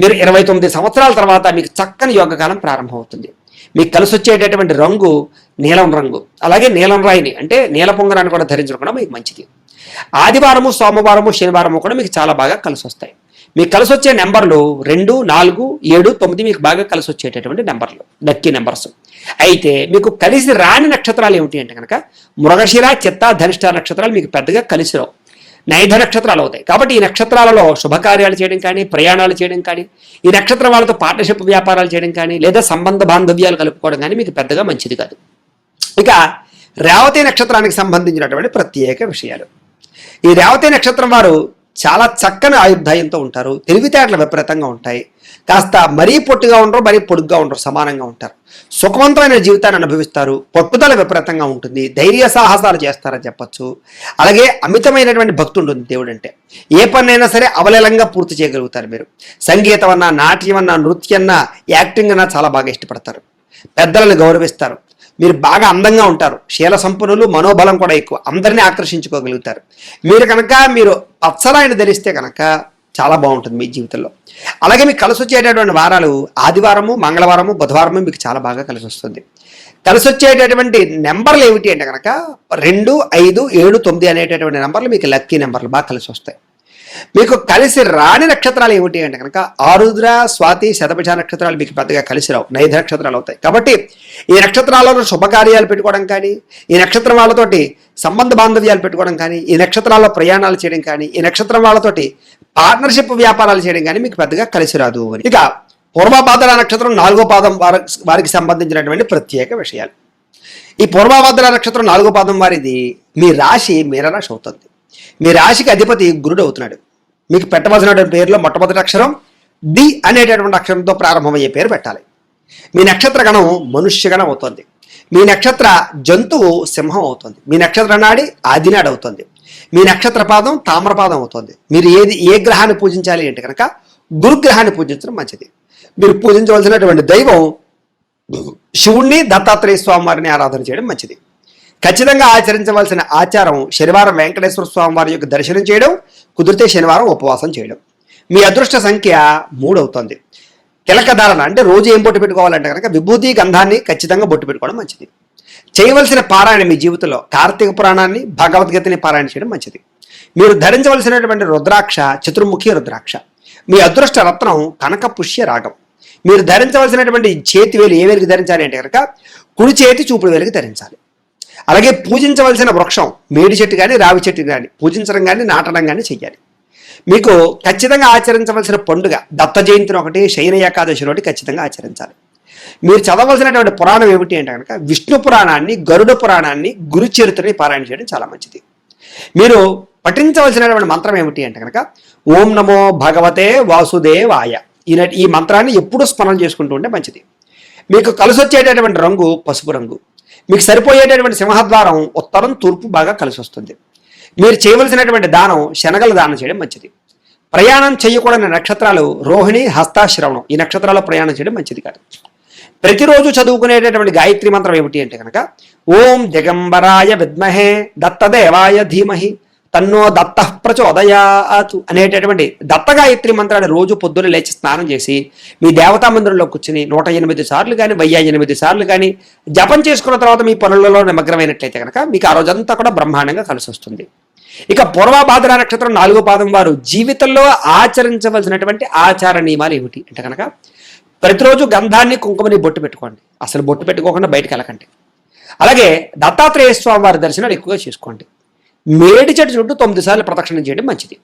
మీరు 29 సంవత్సరాల తర్వాత మీకు చక్కని యోగకాలం ప్రారంభమవుతుంది. మీకు కలిసి వచ్చేటటువంటి రంగు నీలం రంగు, అలాగే నీలం రాయిని అంటే నీల పొంగరాన్ని కూడా ధరించడం కూడా మీకు మంచిది. ఆదివారము, సోమవారము, శనివారము కూడా మీకు చాలా బాగా కలిసి వస్తాయి. మీకు కలిసి వచ్చే నెంబర్లు 2, 4, 7, 9 మీకు బాగా కలిసి వచ్చేటటువంటి నెంబర్లు, లక్కీ నెంబర్స్. అయితే మీకు కలిసి రాని నక్షత్రాలు ఏమిటి అంటే కనుక మృగశిర, చిత్త, ధనిష్ట నక్షత్రాలు మీకు పెద్దగా కలిసి రావు, నైధ నక్షత్రాలు అవుతాయి. కాబట్టి ఈ నక్షత్రాలలో శుభకార్యాలు చేయడం కానీ, ప్రయాణాలు చేయడం కానీ, ఈ నక్షత్రం వాళ్ళతో పార్ట్నర్షిప్ వ్యాపారాలు చేయడం కానీ, లేదా సంబంధ బాంధవ్యాలు కలుపుకోవడం కానీ మీకు పెద్దగా మంచిది కాదు. ఇక రేవతి నక్షత్రానికి సంబంధించినటువంటి ప్రత్యేక విషయాలు. ఈ రేవతి నక్షత్రం వారు చాలా చక్కని ఆయుర్దాయంతో ఉంటారు, తెలివితేటలు విపరీతంగా ఉంటాయి, కాస్త మరీ పొట్టిగా ఉండరు, మరీ పొడుగ్గా ఉండరు, సమానంగా ఉంటారు, సుఖవంతమైన జీవితాన్ని అనుభవిస్తారు, పట్టుదల విపరీతంగా ఉంటుంది, ధైర్య సాహసాలు చేస్తారని చెప్పచ్చు. అలాగే అమితమైనటువంటి భక్తి ఉంటుంది దేవుడు అంటే. ఏ పనైనా సరే అవలేలంగా పూర్తి చేయగలుగుతారు మీరు. సంగీతం అన్నా, నాట్యం అన్నా, నృత్యం అన్నా, యాక్టింగ్ అన్నా చాలా బాగా ఇష్టపడతారు. పెద్దలను గౌరవిస్తారు. మీరు బాగా అందంగా ఉంటారు, శీల సంపన్నులు, మనోబలం కూడా ఎక్కువ, అందరినీ ఆకర్షించుకోగలుగుతారు. మీరు పచ్చరాయిని ధరిస్తే కనుక చాలా బాగుంటుంది మీ జీవితంలో. అలాగే మీకు కలిసి వచ్చేటటువంటి వారాలు ఆదివారము, మంగళవారము, బుధవారము మీకు చాలా బాగా కలిసి వస్తుంది. కలిసి వచ్చేటటువంటి నెంబర్లు ఏమిటి అంటే కనుక 2, 5, 7, 9 అనేటటువంటి నెంబర్లు మీకు లక్కీ నెంబర్లు బాగా కలిసి వస్తాయి. మీకు కలిసి రాని నక్షత్రాలు ఏమిటి అంటే కనుక ఆరుద్ర, స్వాతి, శతభిష నక్షత్రాలు మీకు పెద్దగా కలిసి రావు, నైధ నక్షత్రాలు అవుతాయి. కాబట్టి ఈ నక్షత్రాలలో శుభకార్యాలు పెట్టుకోవడం కానీ, ఈ నక్షత్రం వాళ్ళతోటి సంబంధ బాంధవ్యాలు పెట్టుకోవడం కానీ, ఈ నక్షత్రాల్లో ప్రయాణాలు చేయడం కానీ, ఈ నక్షత్రం వాళ్ళతోటి పార్ట్నర్షిప్ వ్యాపారాలు చేయడం కానీ మీకు పెద్దగా కలిసి రాదు అని. ఇక పూర్వభాద్ర నక్షత్రం 4వ పాదం వారికి సంబంధించినటువంటి ప్రత్యేక విషయాలు. ఈ పూర్వభాద్ర నక్షత్రం 4వ పాదం వారిది మీ రాశి మీనరాశి అవుతుంది. మీ రాశికి అధిపతి గురుడు అవుతున్నాడు. మీకు పెట్టవలసినటువంటి పేరులో మొట్టమొదటి అక్షరం డి అనేటటువంటి అక్షరంతో ప్రారంభమయ్యే పేరు పెట్టాలి. మీ నక్షత్ర గణం మనుష్యగణం అవుతుంది. మీ నక్షత్ర జంతువు సింహం అవుతుంది. మీ నక్షత్ర నాడి ఆదినాడు అవుతుంది. మీ నక్షత్ర పాదం తామ్రపాదం అవుతుంది. మీరు ఏ గ్రహాన్ని పూజించాలి అంటే కనుక గురుగ్రహాన్ని పూజించడం మంచిది. మీరు పూజించవలసినటువంటి దైవం శివుణ్ణి, దత్తాత్రేయ స్వామి వారిని ఆరాధన చేయడం మంచిది. ఖచ్చితంగా ఆచరించవలసిన ఆచారం శనివారం వెంకటేశ్వర స్వామి వారి యొక్క దర్శనం చేయడం, కుదిరితే శనివారం ఉపవాసం చేయడం. మీ అదృష్ట సంఖ్య 3 అవుతుంది. తిలక ధారణ అంటే రోజు ఏం బొట్టు పెట్టుకోవాలంటే కనుక విభూతి గంధాన్ని ఖచ్చితంగా బొట్టు పెట్టుకోవడం మంచిది. చేయవలసిన పారాయణ మీ జీవితంలో కార్తీక పురాణాన్ని భగవద్గీతని పారాయణ చేయడం మంచిది. మీరు ధరించవలసినటువంటి రుద్రాక్ష చతుర్ముఖి రుద్రాక్ష. మీ అదృష్ట రత్నం కనక పుష్య రాగం. మీరు ధరించవలసినటువంటి చేతి వేలు ఏ వేలికి ధరించాలి అంటే కనుక కుడి చేతి చూపుడు వేలికి ధరించాలి. అలాగే పూజించవలసిన వృక్షం మేడి చెట్టు కానీ రావి చెట్టు కానీ పూజించడం కానీ నాటడం కానీ చెయ్యాలి. మీకు ఖచ్చితంగా ఆచరించవలసిన పండుగ దత్త జయంతిని ఒకటి, శయన ఏకాదశిని ఒకటి ఖచ్చితంగా ఆచరించాలి. మీరు చదవలసినటువంటి పురాణం ఏమిటి అంటే కనుక విష్ణు పురాణాన్ని, గరుడ పురాణాన్ని, గురు చరిత్రని పారాయణ చేయడం చాలా మంచిది. మీరు పఠించవలసినటువంటి మంత్రం ఏమిటి అంటే కనుక ఓం నమో భగవతే వాసుదేవాయ. ఈ మంత్రాన్ని ఎప్పుడూ స్మరణ చేసుకుంటూ ఉంటే మంచిది. మీకు కలిసి వచ్చేటటువంటి రంగు పసుపు రంగు. మీకు సరిపోయేటటువంటి సింహద్వారం ఉత్తరం తూర్పు బాగా కలిసి వస్తుంది. మీరు చేయవలసినటువంటి దానం శనగల దానం చేయడం మంచిది. ప్రయాణం చేయకూడని నక్షత్రాలు రోహిణి, హస్త, శ్రవణం. ఈ నక్షత్రాల్లో ప్రయాణం చేయడం మంచిది కాదు. ప్రతిరోజు చదువుకునేటటువంటి గాయత్రి మంత్రం ఏమిటి అంటే కనుక ఓం దిగంబరాయ విద్మహే దత్తదేవాయ ధీమహి తన్నో దత్త ప్రచోదయాతు అనేటటువంటి దత్త గాయత్రి మంత్రాన్ని రోజు పొద్దున్న లేచి స్నానం చేసి మీ దేవతా మందిరంలో కూర్చుని 108 సార్లు కానీ 1008 సార్లు కానీ జపం చేసుకున్న తర్వాత మీ పనులలో నిమగ్నమైనట్లయితే కనుక మీకు ఆ రోజంతా కూడా బ్రహ్మాండంగా కలిసి వస్తుంది. ఇక పూర్వభాద్ర నక్షత్రం 4వ పాదం వారు జీవితంలో ఆచరించవలసినటువంటి ఆచార నియమాలు ఏమిటి అంటే కనుక ప్రతిరోజు గంధాన్ని కుంకుమని బొట్టు పెట్టుకోండి. అసలు బొట్టు పెట్టుకోకుండా బయటకు వెళ్ళకండి. అలాగే దత్తాత్రేయ స్వామి వారి దర్శనాలు ఎక్కువగా చేసుకోండి. మేడి చెట్టు చుట్టూ 9 సార్లు ప్రదక్షిణం చేయడం మంచిది.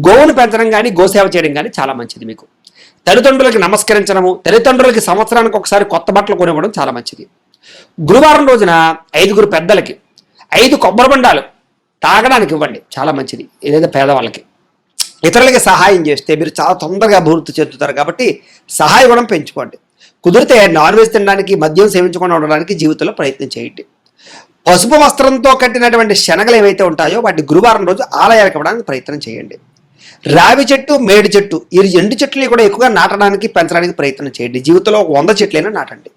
గోవును పెంచడం కానీ గోసేవ చేయడం కానీ చాలా మంచిది. మీకు తల్లిదండ్రులకి నమస్కరించడము, తల్లిదండ్రులకి సంవత్సరానికి ఒకసారి కొత్త బట్టలు కొనివ్వడం చాలా మంచిది. గురువారం రోజున 5 పెద్దలకి 5 కొబ్బరి బొండాలు తాగడానికి ఇవ్వండి, చాలా మంచిది. ఏదైతే పేదవాళ్ళకి ఇతరులకి సహాయం చేస్తే మీరు చాలా తొందరగా అభివృద్ధి చెందుతారు. కాబట్టి సహాయ గుణం పెంచుకోండి. కుదిరితే నాన్ వెజ్ తినడానికి, మద్యం సేవించకుండా ఉండడానికి జీవితంలో ప్రయత్నం చేయండి. పసుపు వస్త్రంతో కట్టినటువంటి శనగలు ఏవైతే ఉంటాయో వాటి గురువారం రోజు ఆలయాలకు ఇవ్వడానికి ప్రయత్నం చేయండి. రావి చెట్టు, మేడి చెట్టు ఈ 2 చెట్లని కూడా ఎక్కువగా నాటడానికి, పెంచడానికి ప్రయత్నం చేయండి. జీవితంలో 100 చెట్లైనా నాటండి.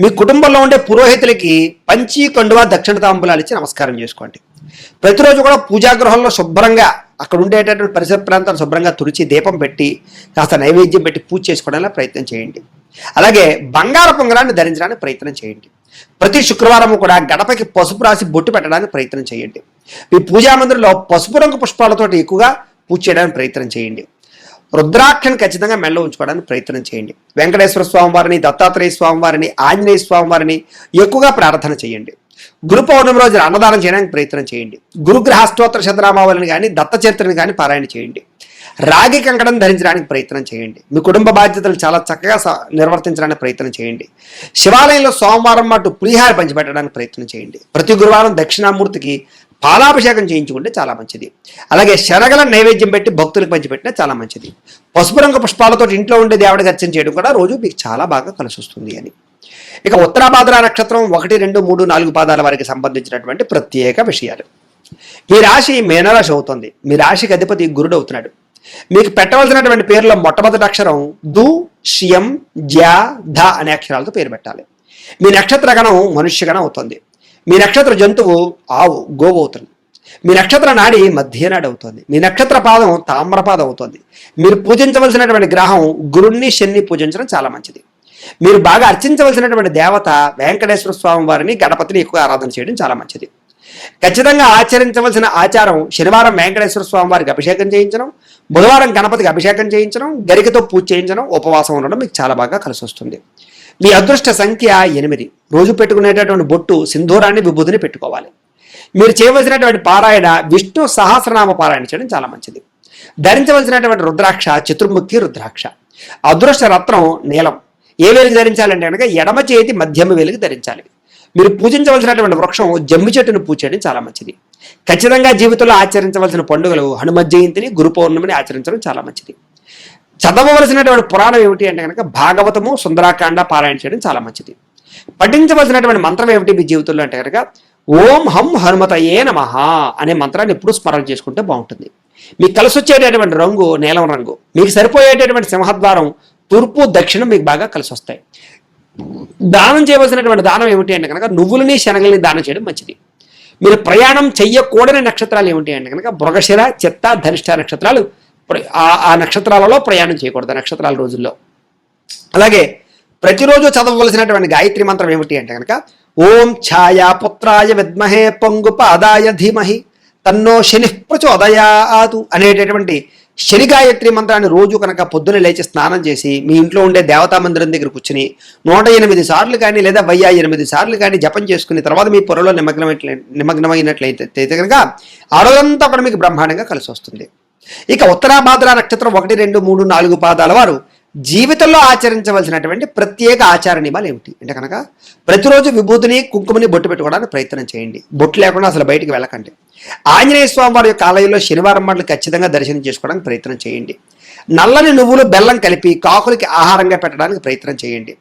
మీ కుటుంబంలో ఉండే పురోహితులకి పంచి, కండువా, దక్షిణ తాంబూలాలు ఇచ్చి నమస్కారం చేసుకోండి. ప్రతిరోజు కూడా పూజాగృహంలో శుభ్రంగా అక్కడ ఉండేటటువంటి పరిసర ప్రాంతాలు శుభ్రంగా తుడిచి దీపం పెట్టి కాస్త నైవేద్యం పెట్టి పూజ చేసుకోవడానికి ప్రయత్నం చేయండి. అలాగే బంగారు పొంగరాన్ని ధరించడానికి ప్రయత్నం చేయండి. ప్రతి శుక్రవారం కూడా గడపకి పసుపు రాసి బొట్టు పెట్టడానికి ప్రయత్నం చేయండి. మీ పూజా మందిరంలో పసుపు రంగు పుష్పాలతో ఎక్కువగా పూజ చేయడానికి ప్రయత్నం చేయండి. రుద్రాక్షను ఖచ్చితంగా మెడలో ఉంచుకోవడానికి ప్రయత్నం చేయండి. వెంకటేశ్వర స్వామి వారిని, దత్తాత్రేయ స్వామి వారిని, ఆంజనేయ స్వామి వారిని ఎక్కువగా ప్రార్థన చేయండి. గురు పౌర్ణమి రోజున అన్నదానం చేయడానికి ప్రయత్నం చేయండి. గురుగ్రహ స్తోత్ర శతనామావళిని కానీ దత్త చరిత్రని కానీ పారాయణ చేయండి. రాగి కంకణం ధరించడానికి ప్రయత్నం చేయండి. మీ కుటుంబ బాధ్యతలు చాలా చక్కగా నిర్వర్తించడానికి ప్రయత్నం చేయండి. శివాలయంలో సోమవారం పాటు పులిహార పంచిపెట్టడానికి ప్రయత్నం చేయండి. ప్రతి గురువారం దక్షిణామూర్తికి పాలాభిషేకం చేయించుకుంటే చాలా మంచిది. అలాగే శనగల నైవేద్యం పెట్టి భక్తులకు పంచిపెట్టినా చాలా మంచిది. పసుపు రంగు పుష్పాలతో ఇంట్లో ఉండే దేవుడికి అర్చన చేయడం కూడా రోజు మీకు చాలా బాగా కలిసి వస్తుంది అని. ఇక ఉత్తరాభాద్ర నక్షత్రం 1, 2, 3, 4 పాదాల వారికి సంబంధించినటువంటి ప్రత్యేక విషయాలు. మీ రాశి మీనరాశి అవుతుంది. మీ రాశికి అధిపతి గురుడు అవుతున్నాడు. మీకు పెట్టవలసినటువంటి పేర్లో మొట్టమొదటి అక్షరం దు, షియం, జ్యా, ధ అనే అక్షరాలతో పేరు పెట్టాలి. మీ నక్షత్ర గణం మనుష్యగణం అవుతుంది. మీ నక్షత్ర జంతువు ఆవు, గోవు అవుతుంది. మీ నక్షత్ర నాడి మధ్యనాడి అవుతుంది. మీ నక్షత్ర పాదం తామ్రపాదం అవుతుంది. మీరు పూజించవలసినటువంటి గ్రహం గురుణ్ణి, శని పూజించడం చాలా మంచిది. మీరు బాగా అర్చించవలసినటువంటి దేవత వెంకటేశ్వర స్వామి వారిని, గణపతిని ఎక్కువ ఆరాధన చేయడం చాలా మంచిది. ఖచ్చితంగా ఆచరించవలసిన ఆచారం శనివారం వెంకటేశ్వర స్వామి వారికి అభిషేకం చేయించడం, బుధవారం గణపతికి అభిషేకం చేయించడం, గరికతో పూజ చేయించడం, ఉపవాసం ఉండడం మీకు చాలా బాగా కలిసి వస్తుంది. మీ అదృష్ట సంఖ్య 8. రోజు పెట్టుకునేటటువంటి బొట్టు సింధూరాన్ని, విభూతిని పెట్టుకోవాలి. మీరు చేయవలసినటువంటి పారాయణ విష్ణు సహస్రనామ పారాయణ చేయడం చాలా మంచిది. ధరించవలసినటువంటి రుద్రాక్ష చతుర్ముఖి రుద్రాక్ష. అదృష్ట రత్నం నీలం. ఏ వేలికి ధరించాలంటే కనుక ఎడమ చేతి మధ్యమ వేలికి ధరించాలి. మీరు పూజించవలసినటువంటి వృక్షం జమ్మి చెట్టును పూజ చేయడం చాలా మంచిది. ఖచ్చితంగా జీవితంలో ఆచరించవలసిన పండుగలు హనుమత్ జయంతిని, గురు పౌర్ణమిని ఆచరించడం చాలా మంచిది. చదవవలసినటువంటి పురాణం ఏమిటి అంటే కనుక భాగవతము, సుందరాకాండ పారాయణ చేయడం చాలా మంచిది. పఠించవలసినటువంటి మంత్రం ఏమిటి మీ జీవితంలో అంటే కనుక ఓం హం హనుమతయే నమః అనే మంత్రాన్ని ఎప్పుడు స్మరణ చేసుకుంటే బాగుంటుంది. మీకు కలిసి వచ్చేటటువంటి రంగు నీలం రంగు. మీకు సరిపోయేటటువంటి సింహద్వారం తూర్పు, దక్షిణం మీకు బాగా కలిసి వస్తాయి. దానం చేయవలసినటువంటి దానం ఏమిటి అంటే కనుక నువ్వులని, శనగల్ని దానం చేయడం మంచిది. మీరు ప్రయాణం చెయ్యకూడని నక్షత్రాలు ఏమిటి అంటే కనుక మృగశిర, చిత్త, ధనిష్ట నక్షత్రాలు. ఆ నక్షత్రాలలో ప్రయాణం చేయకూడదు నక్షత్రాల రోజుల్లో. అలాగే ప్రతిరోజు చదవవలసినటువంటి గాయత్రి మంత్రం ఏమిటి అంటే కనుక ఓం ఛాయా పుత్రాయ విద్మహే పొంగుపాదాయ ధీమహి తన్నో శని ప్రచోదయాతు అనేటటువంటి శని గాయత్రి మంత్రాన్ని రోజు కనుక పొద్దున లేచి స్నానం చేసి మీ ఇంట్లో ఉండే దేవతా మందిరం దగ్గర కూర్చుని 108 సార్లు కానీ లేదా 1008 సార్లు కానీ జపం చేసుకుని తర్వాత మీ పొరలో నిమగ్నమైనట్లయితే కనుక ఆ రోజంతా కూడా మీకు బ్రహ్మాండంగా కలిసి వస్తుంది. ఇక ఉత్తరాభాద్ర నక్షత్రం 1, 2, 3, 4 పాదాల వారు జీవితంలో ఆచరించవలసినటువంటి ప్రత్యేక ఆచార నియమాలు ఏమిటి అంటే కనుక ప్రతిరోజు విభూతిని కుంకుమని బొట్టు పెట్టుకోవడానికి ప్రయత్నం చేయండి. బొట్టు లేకుండా అసలు బయటికి వెళ్ళకండి. ఆంజనేయ స్వామి వారి యొక్క ఆలయంలో శనివారం నాడు ఖచ్చితంగా దర్శనం చేసుకోవడానికి ప్రయత్నం చేయండి. నల్లని నువ్వులు బెల్లం కలిపి కాకులకి ఆహారంగా పెట్టడానికి ప్రయత్నం చేయండి.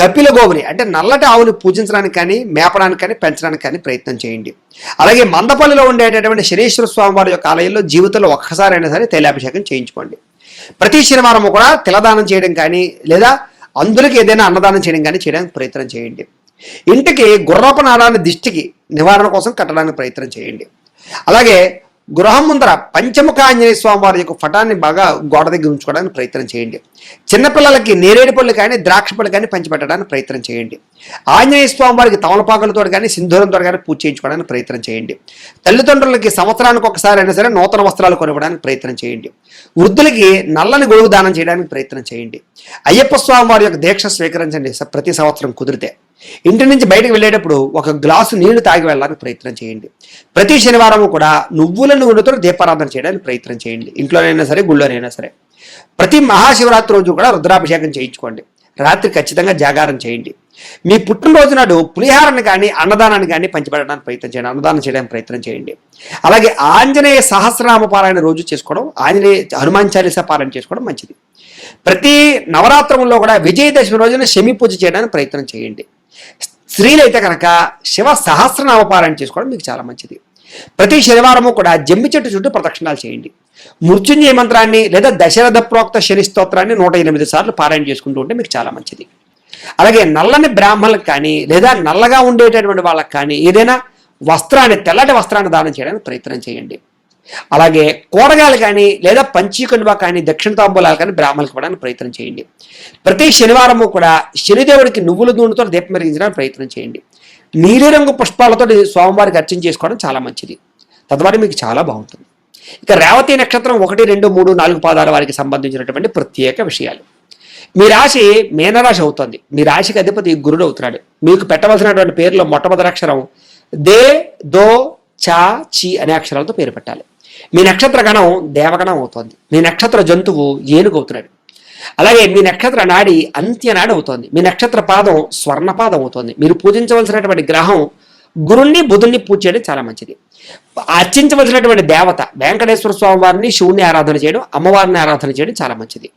కపిల గోవుని అంటే నల్లటి ఆవుని పూజించడానికి కానీ మేపడానికి కానీ పెంచడానికి కానీ ప్రయత్నం చేయండి. అలాగే మందపల్లిలో ఉండేటటువంటి శనీశ్వర స్వామి వారి యొక్క ఆలయంలో జీవితంలో ఒక్కసారైనా సరే తైలాభిషేకం చేయించుకోండి. ప్రతి శనివారం కూడా తిలదానం చేయడం కానీ లేదా అందులకి ఏదైనా అన్నదానం చేయడం కానీ చేయడానికి ప్రయత్నం చేయండి. ఇంటికి గుర్రపు నారాన్ని దిష్టికి నివారణ కోసం కట్టడానికి ప్రయత్నం చేయండి. అలాగే గృహం ముందర పంచముఖ ఆంజనేయ స్వామి వారి యొక్క పటాన్ని బాగా గోడ దగ్గర ఉంచుకోవడానికి ప్రయత్నం చేయండి. చిన్నపిల్లలకి నేరేడు పళ్ళు కానీ ద్రాక్ష పళ్ళు కానీ పంచిపెట్టడానికి ప్రయత్నం చేయండి. ఆంజనేయ స్వామి వారికి తమలపాకులతో కానీ సింధూరంతో కానీ పూజ చేయించుకోవడానికి ప్రయత్నం చేయండి. తల్లిదండ్రులకి సంవత్సరానికి ఒకసారి అయినా సరే నూతన వస్త్రాలు కొనివ్వడానికి ప్రయత్నం చేయండి. వృద్ధులకి నల్లని గొడుగు దానం చేయడానికి ప్రయత్నం చేయండి. అయ్యప్ప స్వామి వారి యొక్క దీక్ష స్వీకరించండి ప్రతి సంవత్సరం కుదిరితే. ఇంటి నుంచి బయటకు వెళ్ళేటప్పుడు ఒక గ్లాసు నీళ్లు తాగి వెళ్ళడానికి ప్రయత్నం చేయండి. ప్రతి శనివారం కూడా నువ్వుల నూనెతో దీపారాధన చేయడానికి ప్రయత్నం చేయండి. ఇంట్లోనైనా సరే గుళ్ళోనైనా సరే. ప్రతి మహాశివరాత్రి రోజు కూడా రుద్రాభిషేకం చేయించుకోండి. రాత్రి ఖచ్చితంగా జాగారం చేయండి. మీ పుట్టినరోజు నాడు పులిహారాన్ని కానీ అన్నదానాన్ని కానీ పంచిపెట్టడానికి ప్రయత్నం చేయండి. అన్నదానం చేయడానికి ప్రయత్నం చేయండి. అలాగే ఆంజనేయ సహస్రనామ పారాయణ రోజు చేసుకోవడం, ఆంజనేయ హనుమాన్ చాలీసా పారాయణ చేసుకోవడం మంచిది. ప్రతి నవరాత్రంలో కూడా విజయదశమి రోజున శమి పూజ చేయడానికి ప్రయత్నం చేయండి. స్త్రీలైతే కనుక శివ సహస్రనామ పారాయణ చేసుకోవడం మీకు చాలా మంచిది. ప్రతి శనివారము కూడా జమ్మి చెట్టు చుట్టూ ప్రదక్షిణాలు చేయండి. మృత్యుంజయ మంత్రాన్ని లేదా దశరథ ప్రోక్త శని స్తోత్రాన్ని 108 సార్లు పారాయణ చేసుకుంటూ ఉంటే మీకు చాలా మంచిది. అలాగే నల్లని బ్రాహ్మణులకు కానీ లేదా నల్లగా ఉండేటటువంటి వాళ్ళకి కానీ ఏదైనా వస్త్రాన్ని తెల్లటి వస్త్రాన్ని దానం చేయడానికి ప్రయత్నం చేయండి. అలాగే కూరగాయలు కానీ లేదా పంచీకనువ కానీ దక్షిణ తాంబూలాలు కానీ బ్రాహ్మణులకు ఇవ్వడానికి ప్రయత్నం చేయండి. ప్రతి శనివారము కూడా శనిదేవుడికి నువ్వుల నూనెతో దీపం వెలిగించడానికి ప్రయత్నం చేయండి. నీలిరంగు పుష్పాలతో స్వామివారికి అర్చన చేసుకోవడం చాలా మంచిది. తద్వారా మీకు చాలా బాగుంటుంది. ఇక రేవతి నక్షత్రం 1, 2, 3, 4 పాదాల వారికి సంబంధించినటువంటి ప్రత్యేక విషయాలు. మీ రాశి మీనరాశి అవుతుంది. మీ రాశికి అధిపతి గురుడు అవుతున్నాడు. మీకు పెట్టవలసినటువంటి పేరులో మొట్టమొదటి అక్షరం దే, దో, చా, చి అనే అక్షరాలతో పేరు పెట్టాలి. మీ నక్షత్ర గణం దేవగణం అవుతోంది. మీ నక్షత్ర జంతువు ఏనుగు అవుతున్నాడు. అలాగే మీ నక్షత్ర నాడి అంత్యనాడి అవుతోంది. మీ నక్షత్ర పాదం స్వర్ణపాదం అవుతోంది. మీరు పూజించవలసినటువంటి గ్రహం గురుణ్ణి బుధుణ్ణి పూజ చేయడం చాలా మంచిది. అర్చించవలసినటువంటి దేవత వెంకటేశ్వర స్వామి వారిని శివుణ్ణి ఆరాధన చేయడం, అమ్మవారిని ఆరాధన చేయడం చాలా మంచిది.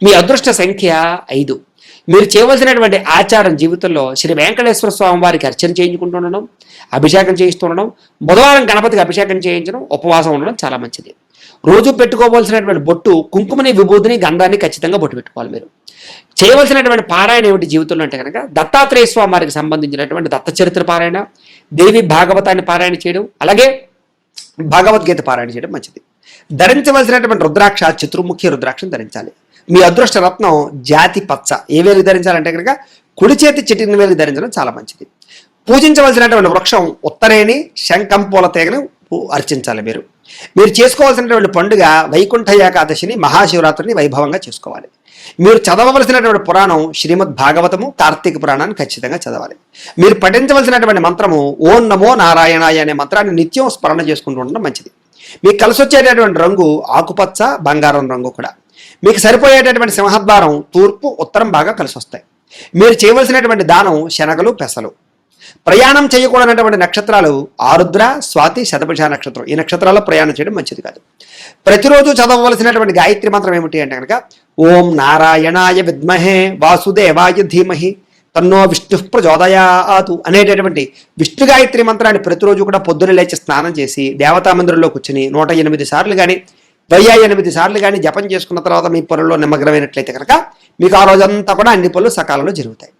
మీ అదృష్ట సంఖ్య 5. మీరు చేయవలసినటువంటి ఆచారం జీవితంలో శ్రీ వెంకటేశ్వర స్వామి వారికి అర్చన చేయించుకుంటుండడం, అభిషేకం చేయిస్తుండడం, బుధవారం గణపతికి అభిషేకం చేయించడం, ఉపవాసం ఉండడం చాలా మంచిది. రోజు పెట్టుకోవాల్సినటువంటి బొట్టు కుంకుమని, విభూతిని, గంధాన్ని ఖచ్చితంగా బొట్టు పెట్టుకోవాలి. మీరు చేయవలసినటువంటి పారాయణ ఏమిటి జీవితంలో అంటే కనుక దత్తాత్రేయ స్వామి వారికి సంబంధించినటువంటి దత్త చరిత్ర పారాయణ, దేవి భాగవతాన్ని పారాయణ చేయడం, అలాగే భగవద్గీత పారాయణ చేయడం మంచిది. ధరించవలసినటువంటి రుద్రాక్ష చతుర్ముఖి రుద్రాక్షను ధరించాలి. మీ అదృష్ట రత్నం జాతి పచ్చ. ఏ వేలు ధరించాలంటే కనుక కుడి చేతి చిటికిన వేలు ధరించడం చాలా మంచిది. పూజించవలసినటువంటి వృక్షం ఉత్తరేణి, శంఖం పూల తీగను అర్చించాలి. మీరు చేసుకోవాల్సినటువంటి పండుగ వైకుంఠ ఏకాదశిని, మహాశివరాత్రిని వైభవంగా చేసుకోవాలి. మీరు చదవవలసినటువంటి పురాణం శ్రీమద్ భాగవతము, కార్తీక పురాణాన్ని ఖచ్చితంగా చదవాలి. మీరు పఠించవలసినటువంటి మంత్రము ఓం నమో నారాయణాయ అనే మంత్రాన్ని నిత్యం స్మరణ చేసుకుంటూ ఉండడం మంచిది. మీకు కలిసి వచ్చేటటువంటి రంగు ఆకుపచ్చ, బంగారం రంగు కూడా. మీకు సరిపోయేటటువంటి సింహద్వారం తూర్పు, ఉత్తరం బాగా కలిసి వస్తాయి. మీరు చేయవలసినటువంటి దానం శనగలు, పెసలు. ప్రయాణం చేయకూడనటువంటి నక్షత్రాలు ఆరుద్ర, స్వాతి, శతభిష నక్షత్రం. ఈ నక్షత్రాల్లో ప్రయాణం చేయడం మంచిది కాదు. ప్రతిరోజు చదవవలసినటువంటి గాయత్రి మంత్రం ఏమిటి అంటే కనుక ఓం నారాయణాయ విద్మహే వాసుదేవాయ ధీమహి తన్నో విష్ణు ప్రచోదయాతు అనేటటువంటి విష్ణు గాయత్రి మంత్రాన్ని ప్రతిరోజు కూడా పొద్దున లేచి స్నానం చేసి దేవతా మందిరంలో కూర్చుని 108 సార్లు కానీ 1008 సార్లు కానీ జపం చేసుకున్న తర్వాత మీ పనుల్లో నిమగ్నమైనట్లయితే కనుక మీకు ఆ రోజంతా కూడా అన్ని పనులు సకాలంలో జరుగుతాయి.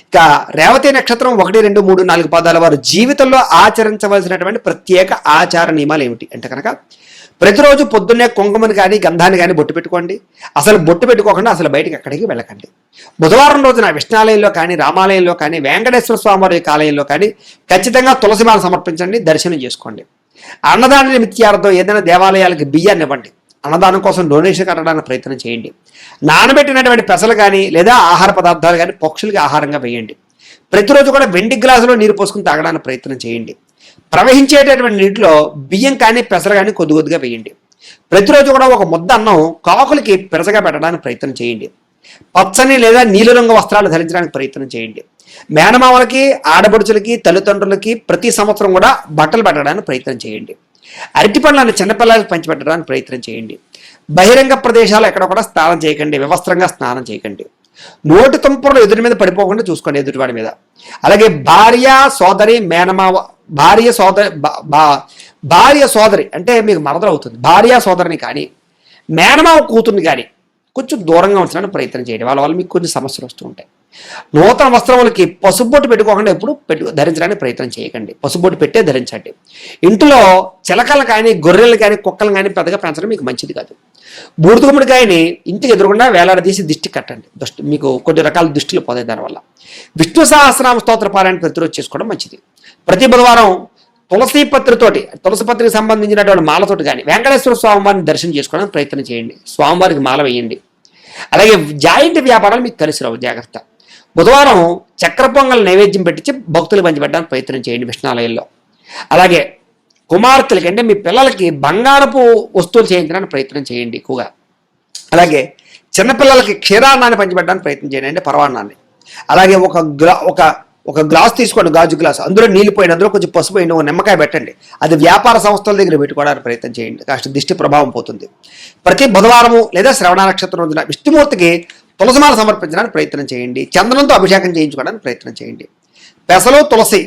ఇక రేవతి నక్షత్రం 1, 2, 3, 4 పాదాల వారు జీవితంలో ఆచరించవలసినటువంటి ప్రత్యేక ఆచార నియమాలు ఏమిటి అంటే కనుక ప్రతిరోజు పొద్దున్నే కుంకుమని కానీ గంధాన్ని కానీ బొట్టు పెట్టుకోండి. అసలు బొట్టు పెట్టుకోకుండా అసలు బయటకు ఎక్కడికి వెళ్ళకండి. బుధవారం రోజున విష్ణాలయంలో కానీ, రామాలయంలో కానీ, వెంకటేశ్వర స్వామివారి ఆలయంలో కానీ ఖచ్చితంగా తులసిమాల సమర్పించండి, దర్శనం చేసుకోండి. అన్నదాన నిమిత్యార్థం ఏదైనా దేవాలయాలకి బియ్యాన్ని ఇవ్వండి. అన్నదానం కోసం డొనేషన్ కట్టడానికి ప్రయత్నం చేయండి. నానబెట్టినటువంటి పెసలు కానీ లేదా ఆహార పదార్థాలు కానీ పక్షులకి ఆహారంగా వేయండి. ప్రతిరోజు కూడా వెండి గ్లాసులో నీరు పోసుకుని తాగడానికి ప్రయత్నం చేయండి. ప్రవహించేటటువంటి నీటిలో బియ్యం కానీ పెసర కానీ కొద్ది కొద్దిగా వేయండి. ప్రతిరోజు కూడా ఒక ముద్ద అన్నం కాకులకి పెరసగా పెట్టడానికి ప్రయత్నం చేయండి. పచ్చని లేదా నీలిరంగు వస్త్రాలు ధరించడానికి ప్రయత్నం చేయండి. మేనమామలకి, ఆడపడుచులకి, తల్లిదండ్రులకి ప్రతి సంవత్సరం కూడా బట్టలు పెట్టడానికి ప్రయత్నం చేయండి. అరటి పండ్లను చిన్నపిల్లలకి పంచిపెట్టడానికి ప్రయత్నం చేయండి. బహిరంగ ప్రదేశాలు ఎక్కడ కూడా స్నానం చేయకండి, వివస్త్రంగా స్నానం చేయకండి. నోటి తుంపర్లు ఎదుటి మీద పడిపోకుండా చూసుకోండి, ఎదుటివాడి మీద. అలాగే భార్య సోదరి మేనమావ, భార్య సోదరి అంటే మీకు మరదలు అవుతుంది, భార్య సోదరిని కానీ మేనమావ కూతుర్ని కానీ కొంచెం దూరంగా ఉంచడానికి ప్రయత్నం చేయండి. వాళ్ళ వల్ల మీకు కొన్ని సమస్యలు వస్తూ ఉంటాయి. నూతన వస్త్రములకి పసుబొట్టు పెట్టుకోకుండా ఎప్పుడు ధరించడానికి ప్రయత్నం చేయకండి. పసుబొట్టు పెట్టే ధరించండి. ఇంట్లో చిలకలు కానీ, గొర్రెలు కానీ, కుక్కలు కానీ పెద్దగా పెంచడం మీకు మంచిది కాదు. బూడిద గుమ్మడికాయని ఇంటికి ఎదురుకుండా వేలాడదీసి దిష్టి కట్టండి. మీకు కొన్ని రకాల దిష్టిలు పోతాయి దానివల్ల. విష్ణు సహస్రనామ స్తోత్ర పారాయణ ప్రతిరోజు చేసుకోవడం మంచిది. ప్రతి బుధవారం తులసి పత్రికి సంబంధించినటువంటి మాలతోటి కానీ వెంకటేశ్వర స్వామివారిని దర్శనం చేసుకోవడానికి ప్రయత్నం చేయండి. స్వామివారికి మాల వేయండి. అలాగే జాయింట్ వ్యాపారాలు మీకు కలిసి రావు, జాగ్రత్త. బుధవారం చక్కెర పొంగల్ నైవేద్యం పెట్టించి భక్తులు పంచిపెట్టడానికి ప్రయత్నం చేయండి విష్ణాలయంలో. అలాగే కుమార్తెలకి అంటే మీ పిల్లలకి బంగారపు వస్తువులు చేయించడానికి ప్రయత్నం చేయండి ఎక్కువగా. అలాగే చిన్నపిల్లలకి క్షీరాన్నాన్ని పంచిపెట్టడానికి ప్రయత్నం చేయండి, అంటే పరవాన్నాన్ని. అలాగే ఒక గ్లాస్ తీసుకోండి, గాజు గ్లాస్, అందులో నీళ్ళు పోయిన, అందులో కొంచెం పసుపు పోయిన ఒక నిమ్మకాయ పెట్టండి. అది వ్యాపార సంస్థల దగ్గర పెట్టుకోవడానికి ప్రయత్నం చేయండి, కాస్త దిష్టి ప్రభావం పోతుంది. ప్రతి బుధవారము లేదా శ్రవణ నక్షత్రం రోజున విష్ణుమూర్తికి తులసిమాల సమర్పించడానికి ప్రయత్నం చేయండి. చందనంతో అభిషేకం చేయించుకోవడానికి ప్రయత్నం చేయండి. పెసలు, తులసి,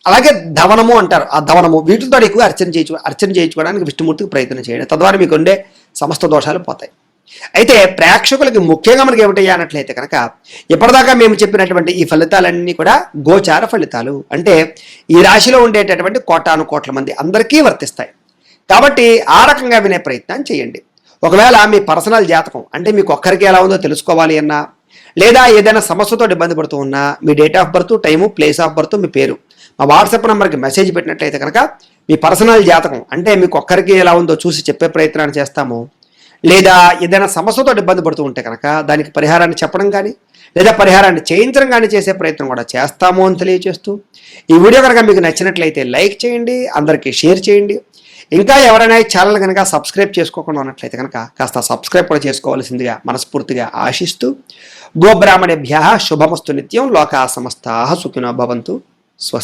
అలాగే ధవనము అంటారు, ఆ ధవనము, వీటితో ఎక్కువ అర్చన చేయించుకోవడానికి విష్ణుమూర్తికి ప్రయత్నం చేయండి. తద్వారా మీకు ఉండే సమస్త దోషాలు పోతాయి. అయితే ప్రేక్షకులకి ముఖ్యంగా మనకి ఏమిటయ్యా అన్నట్లయితే కనుక ఇప్పటిదాకా మేము చెప్పినటువంటి ఈ ఫలితాలన్నీ కూడా గోచార ఫలితాలు, అంటే ఈ రాశిలో ఉండేటటువంటి కోటాను కోట్ల మంది అందరికీ వర్తిస్తాయి. కాబట్టి ఆ రకంగా వినే ప్రయత్నం చేయండి. ఒకవేళ మీ పర్సనల్ జాతకం అంటే మీకు ఒక్కరికి ఎలా ఉందో తెలుసుకోవాలి అన్నా, లేదా ఏదైనా సమస్యతో ఇబ్బంది పడుతూ ఉన్నా, మీ date of birth, time, place of birth, మీ పేరు మా వాట్సాప్ నెంబర్కి మెసేజ్ పెట్టినట్లయితే కనుక మీ పర్సనల్ జాతకం అంటే మీకు ఒక్కరికి ఎలా ఉందో చూసి చెప్పే ప్రయత్నాన్ని చేస్తాము. లేదా ఏదైనా సమస్యతో ఇబ్బంది పడుతూ ఉంటే కనుక దానికి పరిహారాన్ని చెప్పడం కానీ లేదా పరిహారాన్ని చేయించడం కానీ చేసే ప్రయత్నం కూడా చేస్తాము అని తెలియజేస్తూ, ఈ వీడియో కనుక మీకు నచ్చినట్లయితే లైక్ చేయండి, అందరికీ షేర్ చేయండి. ఇంకా ఎవరైనా ఈ ఛానల్ కనుక సబ్స్క్రైబ్ చేసుకోకుండా ఉన్నట్లయితే కనుక కాస్త సబ్స్క్రైబ్ కూడా చేసుకోవాల్సిందిగా మనస్ఫూర్తిగా ఆశిస్తూ, గోబ్రాహ్మణేభ్యః శుభమస్తు నిత్యం, లోకా సమస్తాః సుఖినో భవంతు. స్వస్తి.